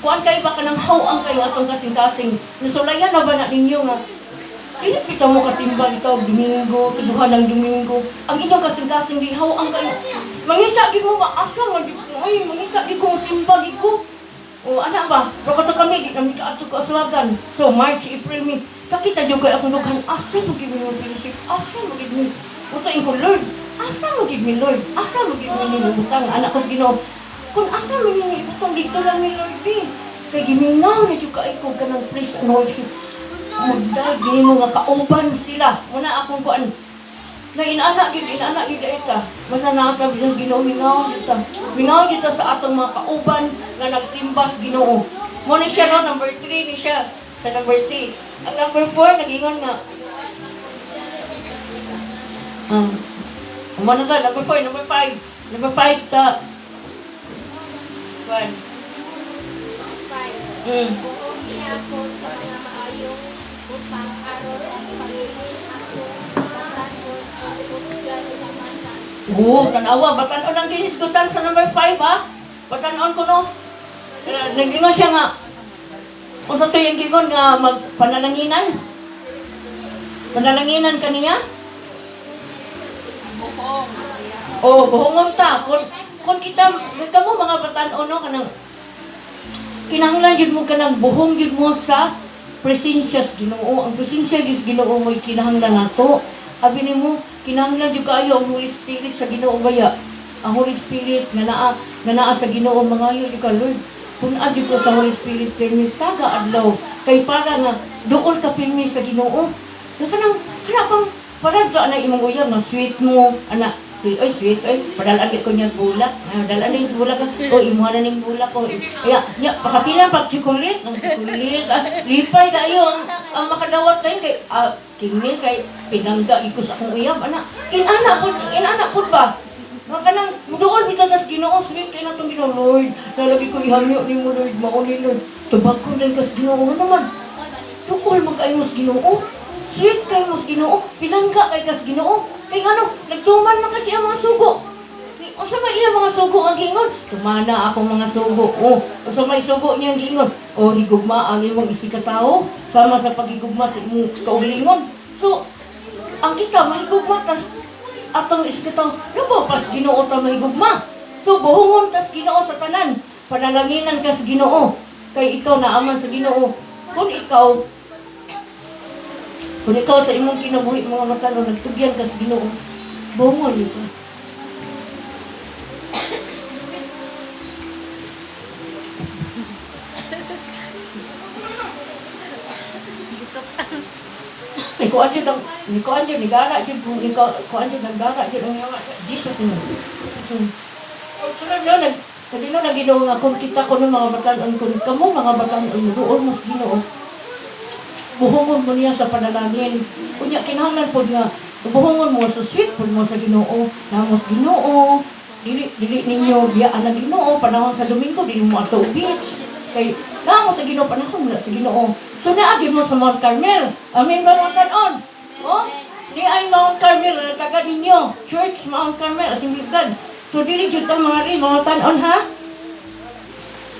kuan kayo ba ka ng hawang kayo atong kasing-kasing. Nasulayan na ba na ninyo nga, hindi kita mo katimbang ito, Domingo, tuduhan ng Domingo. Ang inyong kasing-kasing lihaw ang kayo. Mangita di mo maasa, mangita di ko timbang di ko. O anak ba, rokato kami, di namin ato ko aswagan. So March, April, May, kakita juga akong lughan, asa mo gid mo pilisip, asa mo gid mo. Utain ko, Lord, asa mo gid mi Lord, asa mo gid mi nilibutang, anak ko Ginoo. Kung asa mo nilibutang, dito lang mi Lord eh. Kaya gimingaw na juga ikaw ka ng praise and worship. Muday, di mo nga kauban sila. Muna akong kuan. Na inaanak gid ita. Masa naka bilang Ginoo mingaw dito sa atong mga kauban nga nagsimbas Ginoo. Mo ni siya no number 3 ni siya. Sa number 3. Ang number 4 nagingon nga. Mo na ta number 4, number 5. Number 5 ta. Kuan. Buhok niya ako sa mga maayong upang aron ang pagiging ako matanon ang husgan sa masa. Tanawa, batanon ang gihisgutan sa number 5 ha? Batanon ko no? Nagingon siya nga, kung sa ito yung gigon nga magpanananginan? Panananginan kaniya? Buhong. Oh, buhongon ta. Kung kita mo mga batanon no, kanang kinahanglan yun mo kanang buhong yun mo sa presensya sa Ginoo. Ang presensya sa Ginoo mo'y kinahanglan nato. Abi nimo kinahanglan jud kaayo ang Holy Spirit sa Ginoo baya. Ang Holy Spirit nga naa sa Ginoo mangayo jud ka Lord. Kung adyo ko sa Holy Spirit pirmi taga adlaw kay para nga duol ka pirmi sa Ginoo. Kanang pang para na imong uyab na sweet mo ana sweet padala ko niya bulak. Dala ning bulak o imuha na ning bulak ko. Ya pakapila pag chocolate, ng chocolate. Lipay kayo ang makadawat kayo kay kini kay pinangga iko sa akong uyab ana. Inana pud ba? Kanang muduol kita sa Ginoo sweet kay natong Ginoo Lord. Dalagi ko ihamyo nimo Lord mauni Lord. Tubag ko din kas Ginoo naman. Tukol mag-ayo sa Ginoo. Sweet kay mo sa Ginoo, pinangga kay kas Ginoo. Kay ano, nagtuman man kasi ang mga sugo. O sa may iya mga sugo ang giingon, tumana akong mga sugo. O sa may sugo niya ang giingon, o higugma ang imong isikatawo, sama sa pagigugma sa imong kaulingon. So, ang kita mahigugma, tas atong isikatawo, ano pas Ginoo ta mahigugma? So, buhungon tas Ginoo sa tanan, panalanginan ka sa Ginoo, kay ikaw naaman sa Ginoo. Kung ikaw sa imong kinabuhi mga matalo, nagtugyan ka sa Ginoo, buhongon ito. Kuan jud nigara jud kung ikaw kuan jud naggara jud ang yawa Jesus mo. Sunod na nagdino na Ginoo nga kung kita ko ng mga batan-on kun kamo mga batan-on duol mo sa Ginoo. Buhongon mo niya sa panalangin. Kunya kinahanglan pod nga buhongon mo sa sweet pod mo sa Ginoo. Namos Ginoo. Dili ninyo biyaan ang Ginoo panahon sa Domingo dili mo ato beach. Kay namo sa Ginoo panahon sa Ginoo. So naagi mo sa Mount Carmel. Amin ba mga kanon? Oh, di ay Mount Carmel taga ninyo. Church Mount Carmel Assembly of God. So dili jud ta mga rin mga tanon ha.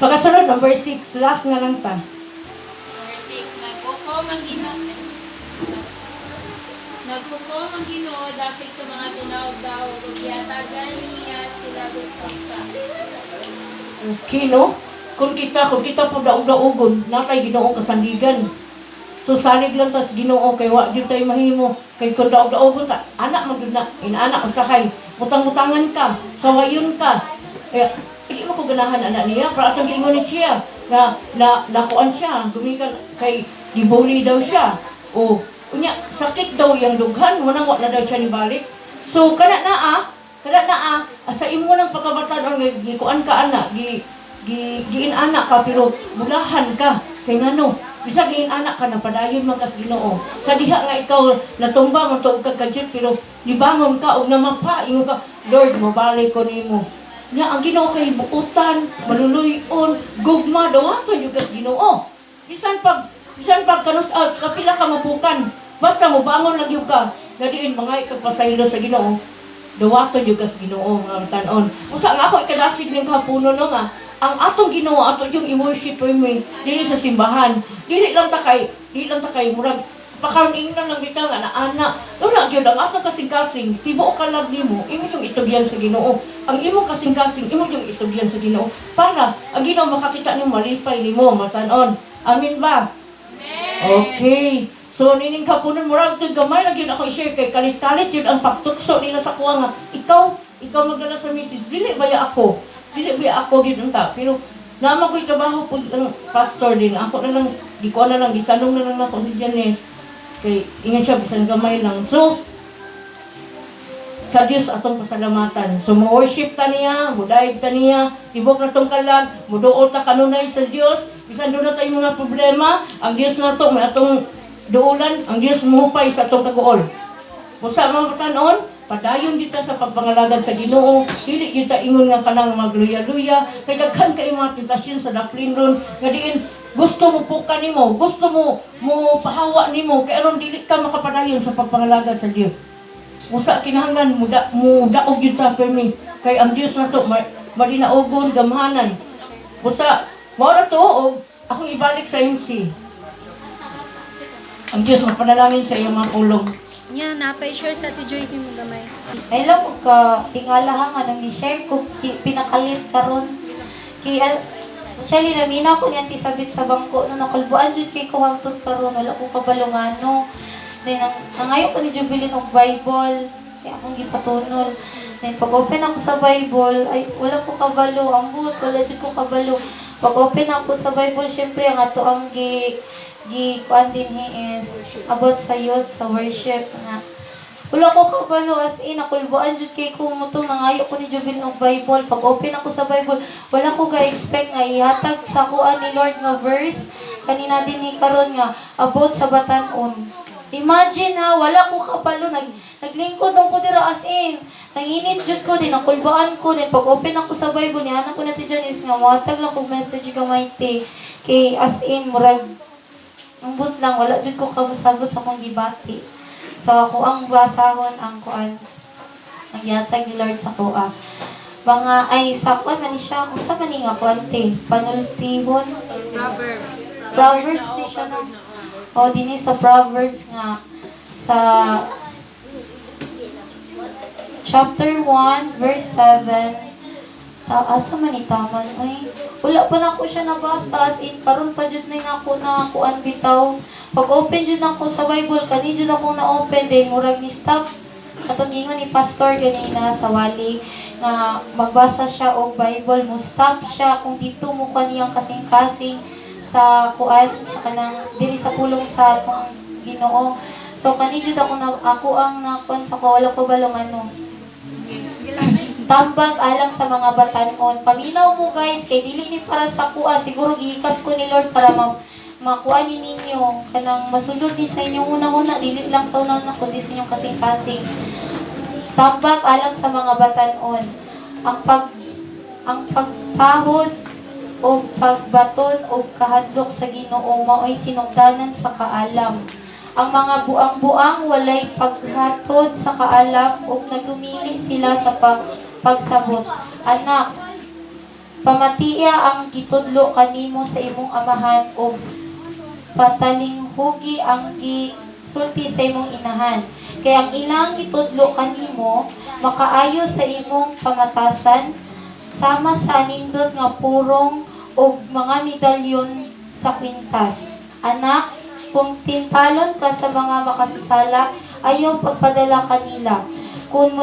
Pagkasunod, number 6, last na lang ta. Number 6, nagkuko mang Ginoo. Nagkuko mang Ginoo dapit sa mga tinawag-dawag ug yatagan niya sila gusto sa. Okay, no? Kung kita po daog-daogon, natay Ginoo kasandigan. So, salig lang tas Ginoo, kay wa jud tayo mahimo. Kay kung daog-daogon ta, anak mo jud na, inaanak usahay. Butang-butangan ka, sawayon ka. Eh, hindi mo ko ganahan anak niya, para atang giingon ni siya, nakuan siya, gumikan, kay gibuli daw siya. O, unya, sakit daw yung dughan, wala na daw siya nibalik. So, kada naa, sa imo ng pagkabatan, gikuan ka anak, giin-anak ka, pero bulahan ka, kay ngano, bisag giin-anak ka, napadayon man kas Ginoo. Sa diha nga ikaw, natumba mo to ka kajut, pero libangon ka, o namapaingo ka, Lord, mabalik ko nimo. Nga ang Ginoo kay buutan, maluluyon, gugma, dawato yung kas Ginoo. Bisan pag kanus out, kapila ka mapukan, basta mo bangon lang yung ka, gadiin mga ikagpasaylo sa Ginoo, dawato yung kas Ginoo, mga tanon. Usa nga ako ikadasid ng kapuno no nga, ang atong Ginoo, ato yung i-worship mo, dili sa simbahan, dili lang ta kay, murag, pakaroning lang bitaw nga na anak. Wala gyud ang ato kasing-kasing, tibuok ka lang nimo, imo yung itugyan sa Ginoo. Ang imo kasing-kasing, imo yung itugyan sa Ginoo. Para ang Ginoo makakita nimo malipay nimo, masan-on. Amin ba? Okay. So nining kapunon murag tud gamay ra gyud ako i-share kay kalit-kalit yun ang pagtukso nila sa kuha nga. Ikaw magdala sa message, dili baya ako gyud unta. Pero naman ko'y trabaho po ng pastor din. Ako na lang, di ko na lang, gitanong na lang ako si Janet. Kay, ingat siya, bisan gamay lang. So, sa Diyos atong pasalamatan. So, mo-worship ta niya, mo-dive ta niya, tibok na tong kalag, mo-duol ta kanunay sa Diyos. Bisan doon na tayong mga problema, ang Diyos na to, may atong duulan, ang Diyos muhupay sa atong taguol. Kung sa mga patanon, padayon dito sa pagpangalagan sa Ginoo, dili kita ingon nga kanang magluya-luya, kay daghan kay mga tentasyon sa daplin ron, nga diin gusto mo pukan nimo, gusto mo pahawa nimo, kay aron dili ka makapadayon sa pagpangalaga sa Dios. Usa kinahanglan mo daog gyud ta permi, kay ang Dios na to madinaogon gamhanan. Usa mao na to og akong ibalik sa MC. Ang Dios magpanalangin sa iyang mga pulong. Nya napay-share sa Ate Joy mo gamay. Hello ka, tingala ha nga nang i-share ko, pinakalit karon. Kaya, actually, namina ko niyan tisabit sa bangko, no, nakalbuan dyan kay ko hangtod karon, wala ko kabalungano. Then, nangayo ko ni Jubilin og Bible, kaya akong gipatunol. Then, pag-open ako sa Bible, ay, wala ko kabalo, ang buot, wala dyan ko kabalo. Pag-open ako sa Bible, syempre, ang ato ang kuan din is about sa youth, sa worship nga. Wala ko kabalo as in, nakulbuan jud kay ko mo to, nangayo ko ni Jubil ng Bible. Pag open ako sa Bible, wala ko ga-expect nga ihatag sa kuan ni Lord nga verse. Kanina din ni karon nga about sa batan-on. Imagine ha, wala ko kabalo, naglingkod ng ko dira as in. Nanginit jud ko din, nakulbaan ko din. Pag open ako sa Bible, nihanan ko na ti Janice nga, matag lang kong message ka mighty. Kay as in, murag, ang but lang, wala jud ko kabusabot sa akong gibati. So, ako ang basahon, ang kuan, ang yatag ni Lord sa kuha. Mga, ay, sa kuan, man siya, kung sa maning nga kuan, panultihon. Proverbs ni siya, no? O, din sa Proverbs nga, sa chapter 1, verse 7, asa man itaman ay wala pa na ko siya nabasa as in karon pa jud na ako na kuan bitaw pag open jud nako sa Bible kani jud ako na open din murag ni stop katong ingon ni pastor ganina sa wali nga magbasa siya og Bible mo stop siya kung dito mo kaniyang kasing-kasing sa kuan sa kanang dili sa pulong sa atong Ginoo so kani jud ako ang nakuan sa ko wala ko balong ano tambag alang sa mga batanon. Paminaw mo guys, kay dili ni para sa kuha. Siguro gihikat ko ni Lord para makuha ni ninyo. Kanang masulod ni sa inyong una-una. Dili lang sa unang na kundi sa inyong kasing-kasing. Tambag alang sa mga batanon. Ang pagpahod o pagbaton o kahadlok sa Ginoo mao'y sinugdanan sa kaalam. Ang mga buang-buang walay paghatod sa kaalam o nagumili sila sa pagsabot. Anak, Pamatia ang gitudlo kanimo sa imong amahan ug patalinghugi ang gisulti sa imong inahan. Kaya ang ilang gitudlo kanimo makaayo sa imong pamatasan sama sa anindot nga purong ug mga medalyon sa kwintas. Anak, kung tintalon ka sa mga makasasala, ayaw pagpadala kanila. Kung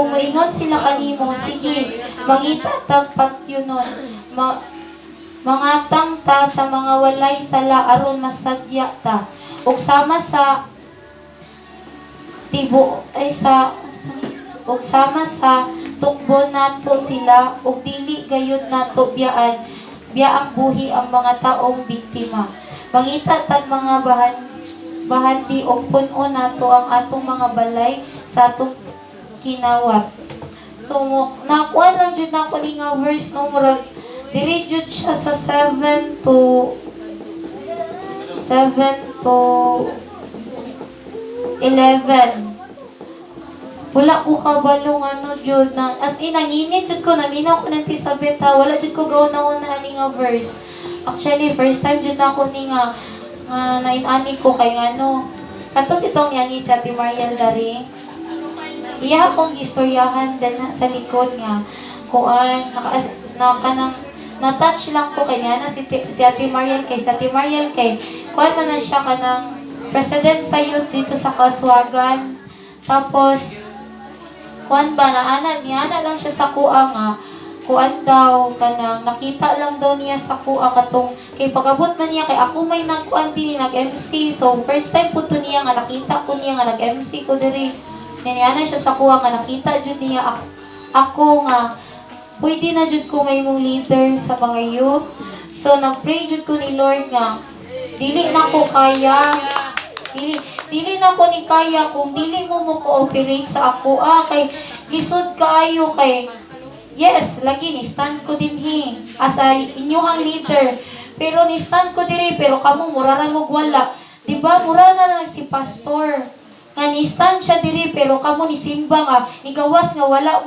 moingon sila kanimo, sige, mangitatag patyunon. Mangatang ta sa mga walay sala aron masadya ta. Ug sama sa tukbo nato sila ug dili gayud nato biyaang buhi ang mga taong biktima. Mangita tag mga bahandi ug pun-o nato ang atong mga balay sa atong kinawat. So nakuha lang jud nako ni nga verse no murag diri jud siya sa 7 to 11. Wala ko kabalong jud na as in nanginit jud ko naminaw ko ng tisabet ha. Wala jud ko gawna ni nga verse. Actually first time jud ako ni nga nainani ko kay katong itong yani sa Ate Mariel Dari. Iya akong istoryahan din sa likod nga kuan kanang na-touch lang ko kanya na si Ate Mariel kay sa Ate Mariel kay kuan man na siya kanang president sa youth dito sa Kaswagan. Tapos kuan ba na lang siya sa kuha nga kuan daw kanang nakita lang daw niya sa kuha katong kay pag-abot man niya kay ako may nagkuan din nag-MC. So first time po to niya nga nakita ko niya nga nag-MC ko diri. Niya na siya sa kuha nga nakita jud niya ako nga pwede na jud ko may mong leader sa mga youth. So nagpray jud ko ni Lord nga dili na ko kaya dili na ko ni kaya kung dili mo cooperate sa ako kay lisod kaayo kay yes lagi ni stand ko dinhi as a inyong leader pero ni stand ko diri pero kamo mura ra mo wala di ba mura na lang si pastor nga ni stand siya diri pero kamo ni simba nga ni gawas nga wala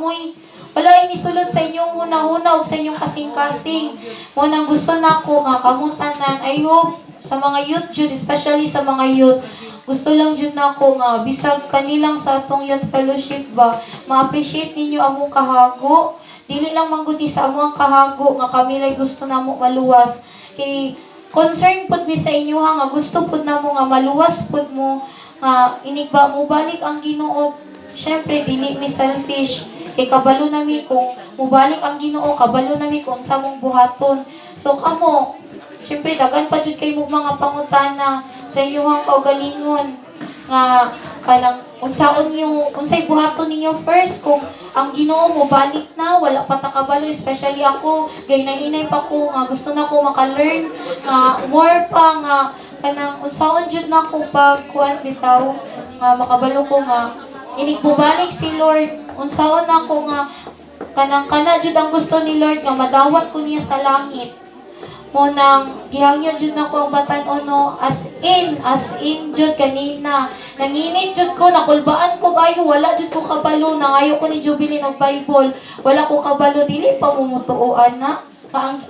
ini sulod sa inyong una-una o sa inyong kasing-kasing mo nang gusto nako nga kamutanan ayo sa mga youth jud especially sa mga youth. Gusto lang jud nako nga bisag kanilang sa atong youth fellowship ba, ma-appreciate ninyo among kahago. Dili lang manggudi sa among kahago nga kami lay gusto namo maluwas. Kay concern pud mi sa inyo nga gusto pud namo nga maluwas pud mo nga inigba mo balik ang Ginoo. Syempre dili mi selfish. Kay kabalo nami kung mubalik ang Ginoo, kabalo nami kung sa mong buhaton. So kamo, syempre dagan pa jud kay mo mga pangutana sa inyong kaugalingon nga kanang unsay buhaton ninyo first kung ang Ginoo mo balik na wala pa ta kabalo especially ako gay nahinay pa ko nga gusto na ko maka-learn nga more pa nga kanang unsaon jud na ko pag kuan bitaw nga makabalo ko nga inig si Lord unsaon na ko nga kanang kana jud ang gusto ni Lord nga madawat ko niya sa langit. Munang gihangyo jud nako ang batan-on as in jud kanina nanginit jud ko nakulbaan ko gayo wala jud ko kabalo nangayo ko ni Jubilee og Bible wala ko kabalo dili pa mumutuoan na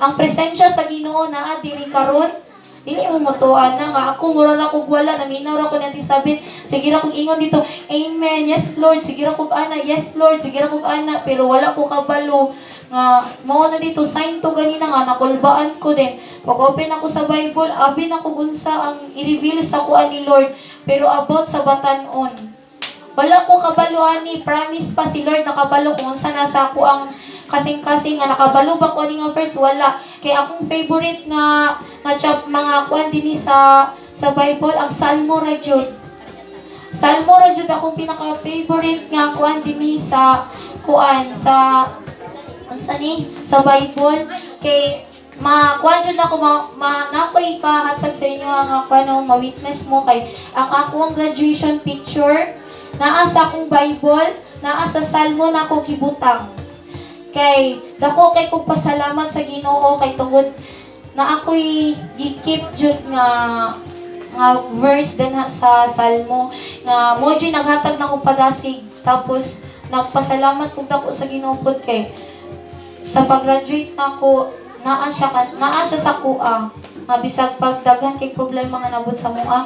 ang presensya sa Ginoo naa diri karon dili mo mutuoan na nga ako mura na kog wala naminaw ra ko nanti sabit sige ra kog ingon dito amen yes Lord sige ra kog ana yes Lord sige ra kog ana pero wala ko kabalo nga mao na dito sign to ganina nga nakulbaan ko din pag open ako sa Bible abi na ko unsa ang i-reveal sa kuan ni Lord pero about sa batan-on wala ko kabalo ani promise pa si Lord nakabalo kung unsa na sa ako ang kasing-kasing nga nakabalo ba ko ani nga verse wala kay akong favorite nga mga kuan dinhi sa Bible ang Salmo ra jud akong pinaka favorite nga kuan dinhi sa kuan sa sa Bible kay kuan jud ako nakoy kahatag sa inyo nga kuno ma-witness mo kay ang akong graduation picture naa sa akong Bible naa sa Salmo nako gibutang kay dako kay kog pasalamat sa Ginoo kay tungod na ako'y gi-keep jud nga verse din sa Salmo nga mo jud naghatag na ko padasig tapos nagpasalamat kog dako sa Ginoo pod kay sa pag-graduate nako, naa siya sa kuha. Nga bisag pagdaghan kay problema nga nabot sa mua.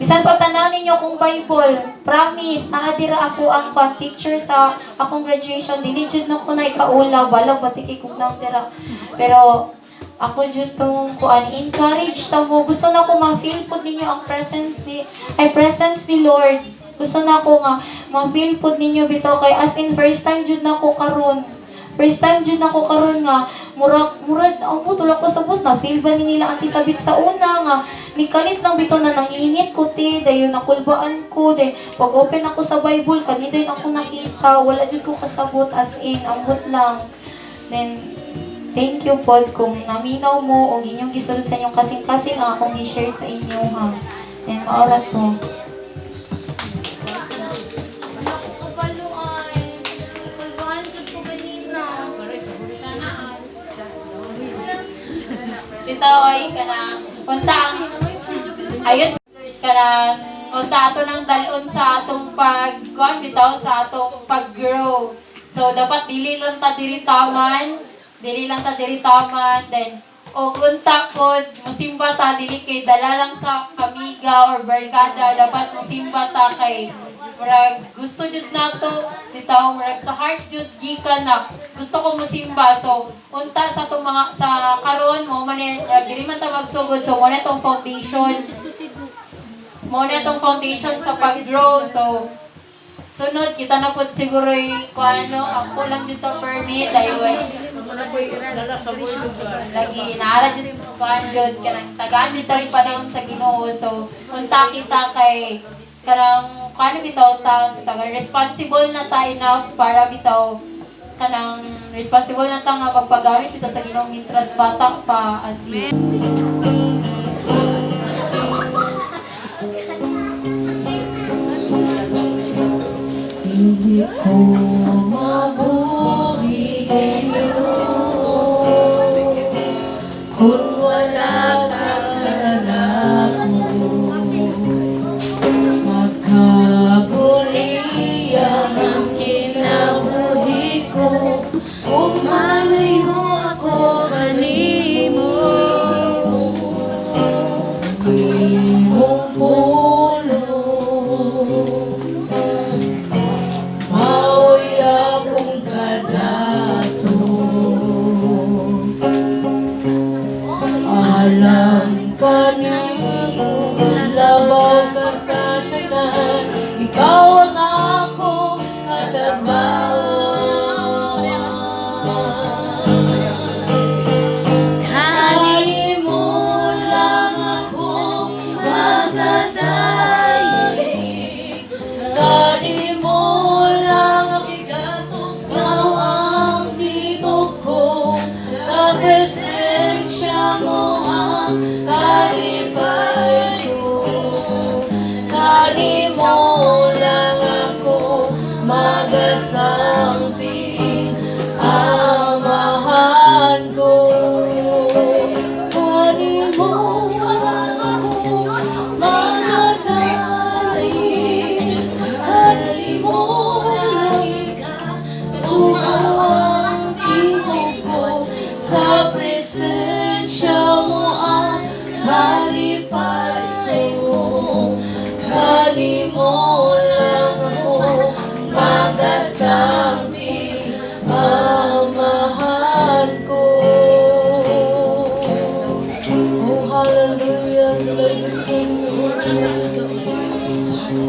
Bisan pagtanaw ninyo kung Bible, promise, naadira ako ang teacher sa akong graduation. Dili jud no ko na ikaula, balag batiki kog nang dira. Pero ako jud tong kuan encourage ta mo. Gusto na ko ma-feel pud ninyo ang presence ni Lord. Gusto na ko nga ma-feel pud ninyo bitaw kay as in first time jud na ko karon. First time jud na ko karon nga murag ako tulak ko sabot na feel ba ni nila anti sabit sa una nga mikalit lang bitaw na nanginit ko ti dayon nakulbaan ko day pag open ako sa Bible kanina din ako nakita wala jud ko kasabot as in ambot lang. Then thank you pod kung naminaw mo o inyong gisulod sa inyong kasing-kasing ang akong i-share sa inyo ha. Then maura to. Bitaw ay kanang untang ayun kanang unta ato nang dalon sa atong pag-kuan bitaw sa atong pag-grow. So dapat dili lang ta diri taman, then o unta kod musimba ta dili kay dala lang sa amiga or barkada, dapat musimba ta kay murag gusto jud nato bitaw murag sa heart jud gikan na gusto ko musimba. So unta sa tong mga sa karon mo man murag dili man ta magsugod, so mo na tong foundation sa pag-grow. So sunod kita na pod siguro kuano ako lang jud to permit dayon lagi naara jud kuan jud kanang tagaan jud tayong panahon sa Ginoo. So unta kita kay kanang kano bitaw ta responsible na ta enough para bitaw kanang responsible na ta nga magpagamit bitaw sa Ginoo mitras bata pa as in. Hindi ko mabuhi kung wala ka kanako. Magkaguliyan ang kinabuhi ko kung malayo ako kanimo. Imong pulo mao'y akong kadato. Alam ka nimo labas sa kananan, ikaw ang ako katabawan. Kanimo lang ako magdadaig, kanimo lang ikaw ang tibok ko, sa presensya mo ang kalipay ko. Kanimo lang ako magasamping, amahan ko. Kanimo lang ako magdadaig, kanimo lang ikaw ang tibok ko, sa presensya mo ang kalipay ko. Kanimo lang ako magasamping, amahan ko. Oh, hallelujah.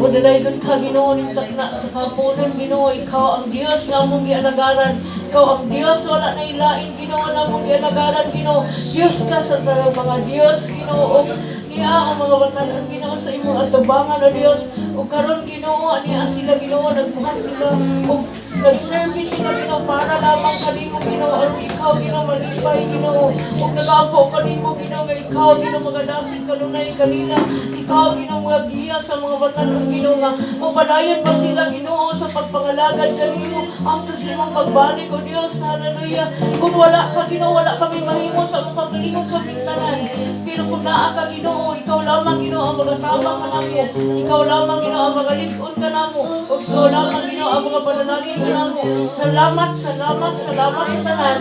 O dalaydon ka Ginoo ning takna sa kapunon Ginoo, ikaw ang Dios nga among gialagaran. Ikaw ang Dios wala na ilain Ginoo na among gialagaran Ginoo. Dios ka sa mga Dios Ginoo. Niya ang mga batanan Ginoo sa imong atubangan na Dios. O karon Ginoo niya sila Ginoo nagbuhat sila o nag-service sila Ginoo para lamang kanimo Ginoo. At ikaw Ginoo malipay Ginoo. O nagapo kanimo Ginoo nga ikaw Ginoo magadasin kanunay kanila. Ikaw Ginoo mga giya sa mga batanan Ginoo nga mapadayon pa sila Ginoo sa pangalagad kanimo hangtod sa imong pagbalik o Dios. Hallelujah. Kung wala ka Ginoo, wala kami mahimo sa imong pagalingon kami tanan. Pero kung naa ka Ginoo, ikaw lamang Ginoo ang magatabang ka namo. Ikaw lamang Ginoo ang magalig-on ka namo. O ikaw lamang Ginoo ang mga panalangin ka namo. Salamat sa tanan.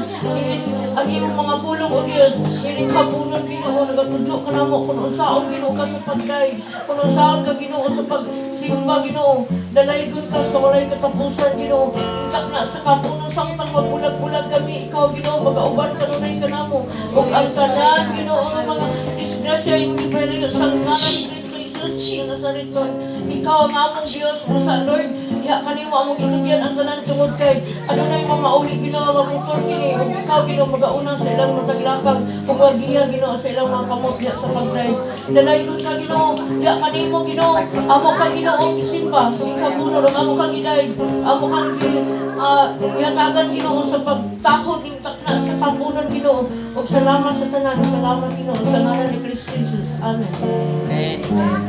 Ang iyong mga pulong o Dios, ining kapunon Ginoo, nagatudlo ka namo kung unsaon Ginoo ka sa pagday, kung unsaon ka Ginoo sa pagsimba Ginoo, dalaygon ka sa walay katapusan Ginoo. Intak na sa kapunon samtang magbulag-bulag kami, ikaw Ginoo magauban kanunay ka namo. Ug ang tanan Ginoo ang mga disgrasya imong ipahilig sa ngalan ni Kristo Jesus sa Nazaret Lord. Ikaw ang among Dios sa Lord. Ya kanimo among ilugyan ang tanan tungod kay adunay mga mauli Ginoo mamotor kini ug ikaw Ginoo magaunang sa ilang mataglakang ug magiya Ginoo sa ilang mga kamot diha sa pag-drive. Dalaygon ka Ginoo, ya kanimo Ginoo, amo ka Ginoo isimba, ikaw puno ug amo kang giday, amo kang yatagan Ginoo sa pagtakod ning takna sa kapunon Ginoo. Ug salamat sa tanan, salamat Ginoo sa ngalan ni Kristo Jesus. Amen. Amen.